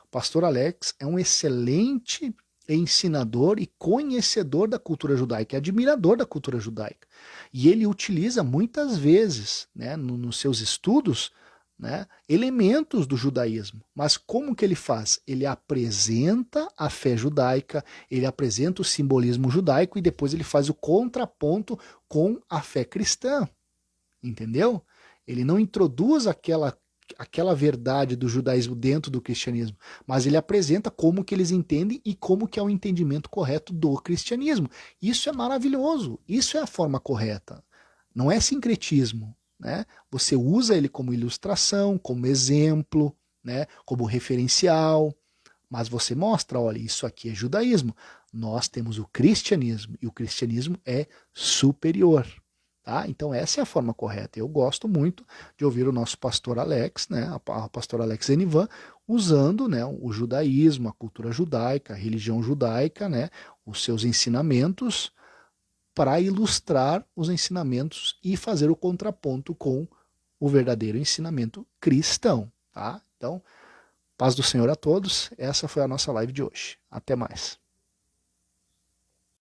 O pastor Alex é um excelente ensinador e conhecedor da cultura judaica, é admirador da cultura judaica. E ele utiliza muitas vezes, né, nos seus estudos, né, elementos do judaísmo. Mas como que ele faz? Ele apresenta a fé judaica, ele apresenta o simbolismo judaico e depois ele faz o contraponto com a fé cristã. Entendeu? Ele não introduz aquela verdade do judaísmo dentro do cristianismo, mas ele apresenta como que eles entendem e como que é o entendimento correto do cristianismo. Isso é maravilhoso, isso é a forma correta. Não é sincretismo, né? Você usa ele como ilustração, como exemplo, né? Como referencial, mas você mostra, olha, isso aqui é judaísmo. Nós temos o cristianismo e o cristianismo é superior. Tá? Então essa é a forma correta. Eu gosto muito de ouvir o nosso pastor Alex, né, a pastor Alex Enivan, usando, né, o judaísmo, a cultura judaica, a religião judaica, né, os seus ensinamentos para ilustrar os ensinamentos e fazer o contraponto com o verdadeiro ensinamento cristão. Tá? Então, paz do Senhor a todos. Essa foi a nossa live de hoje. Até mais.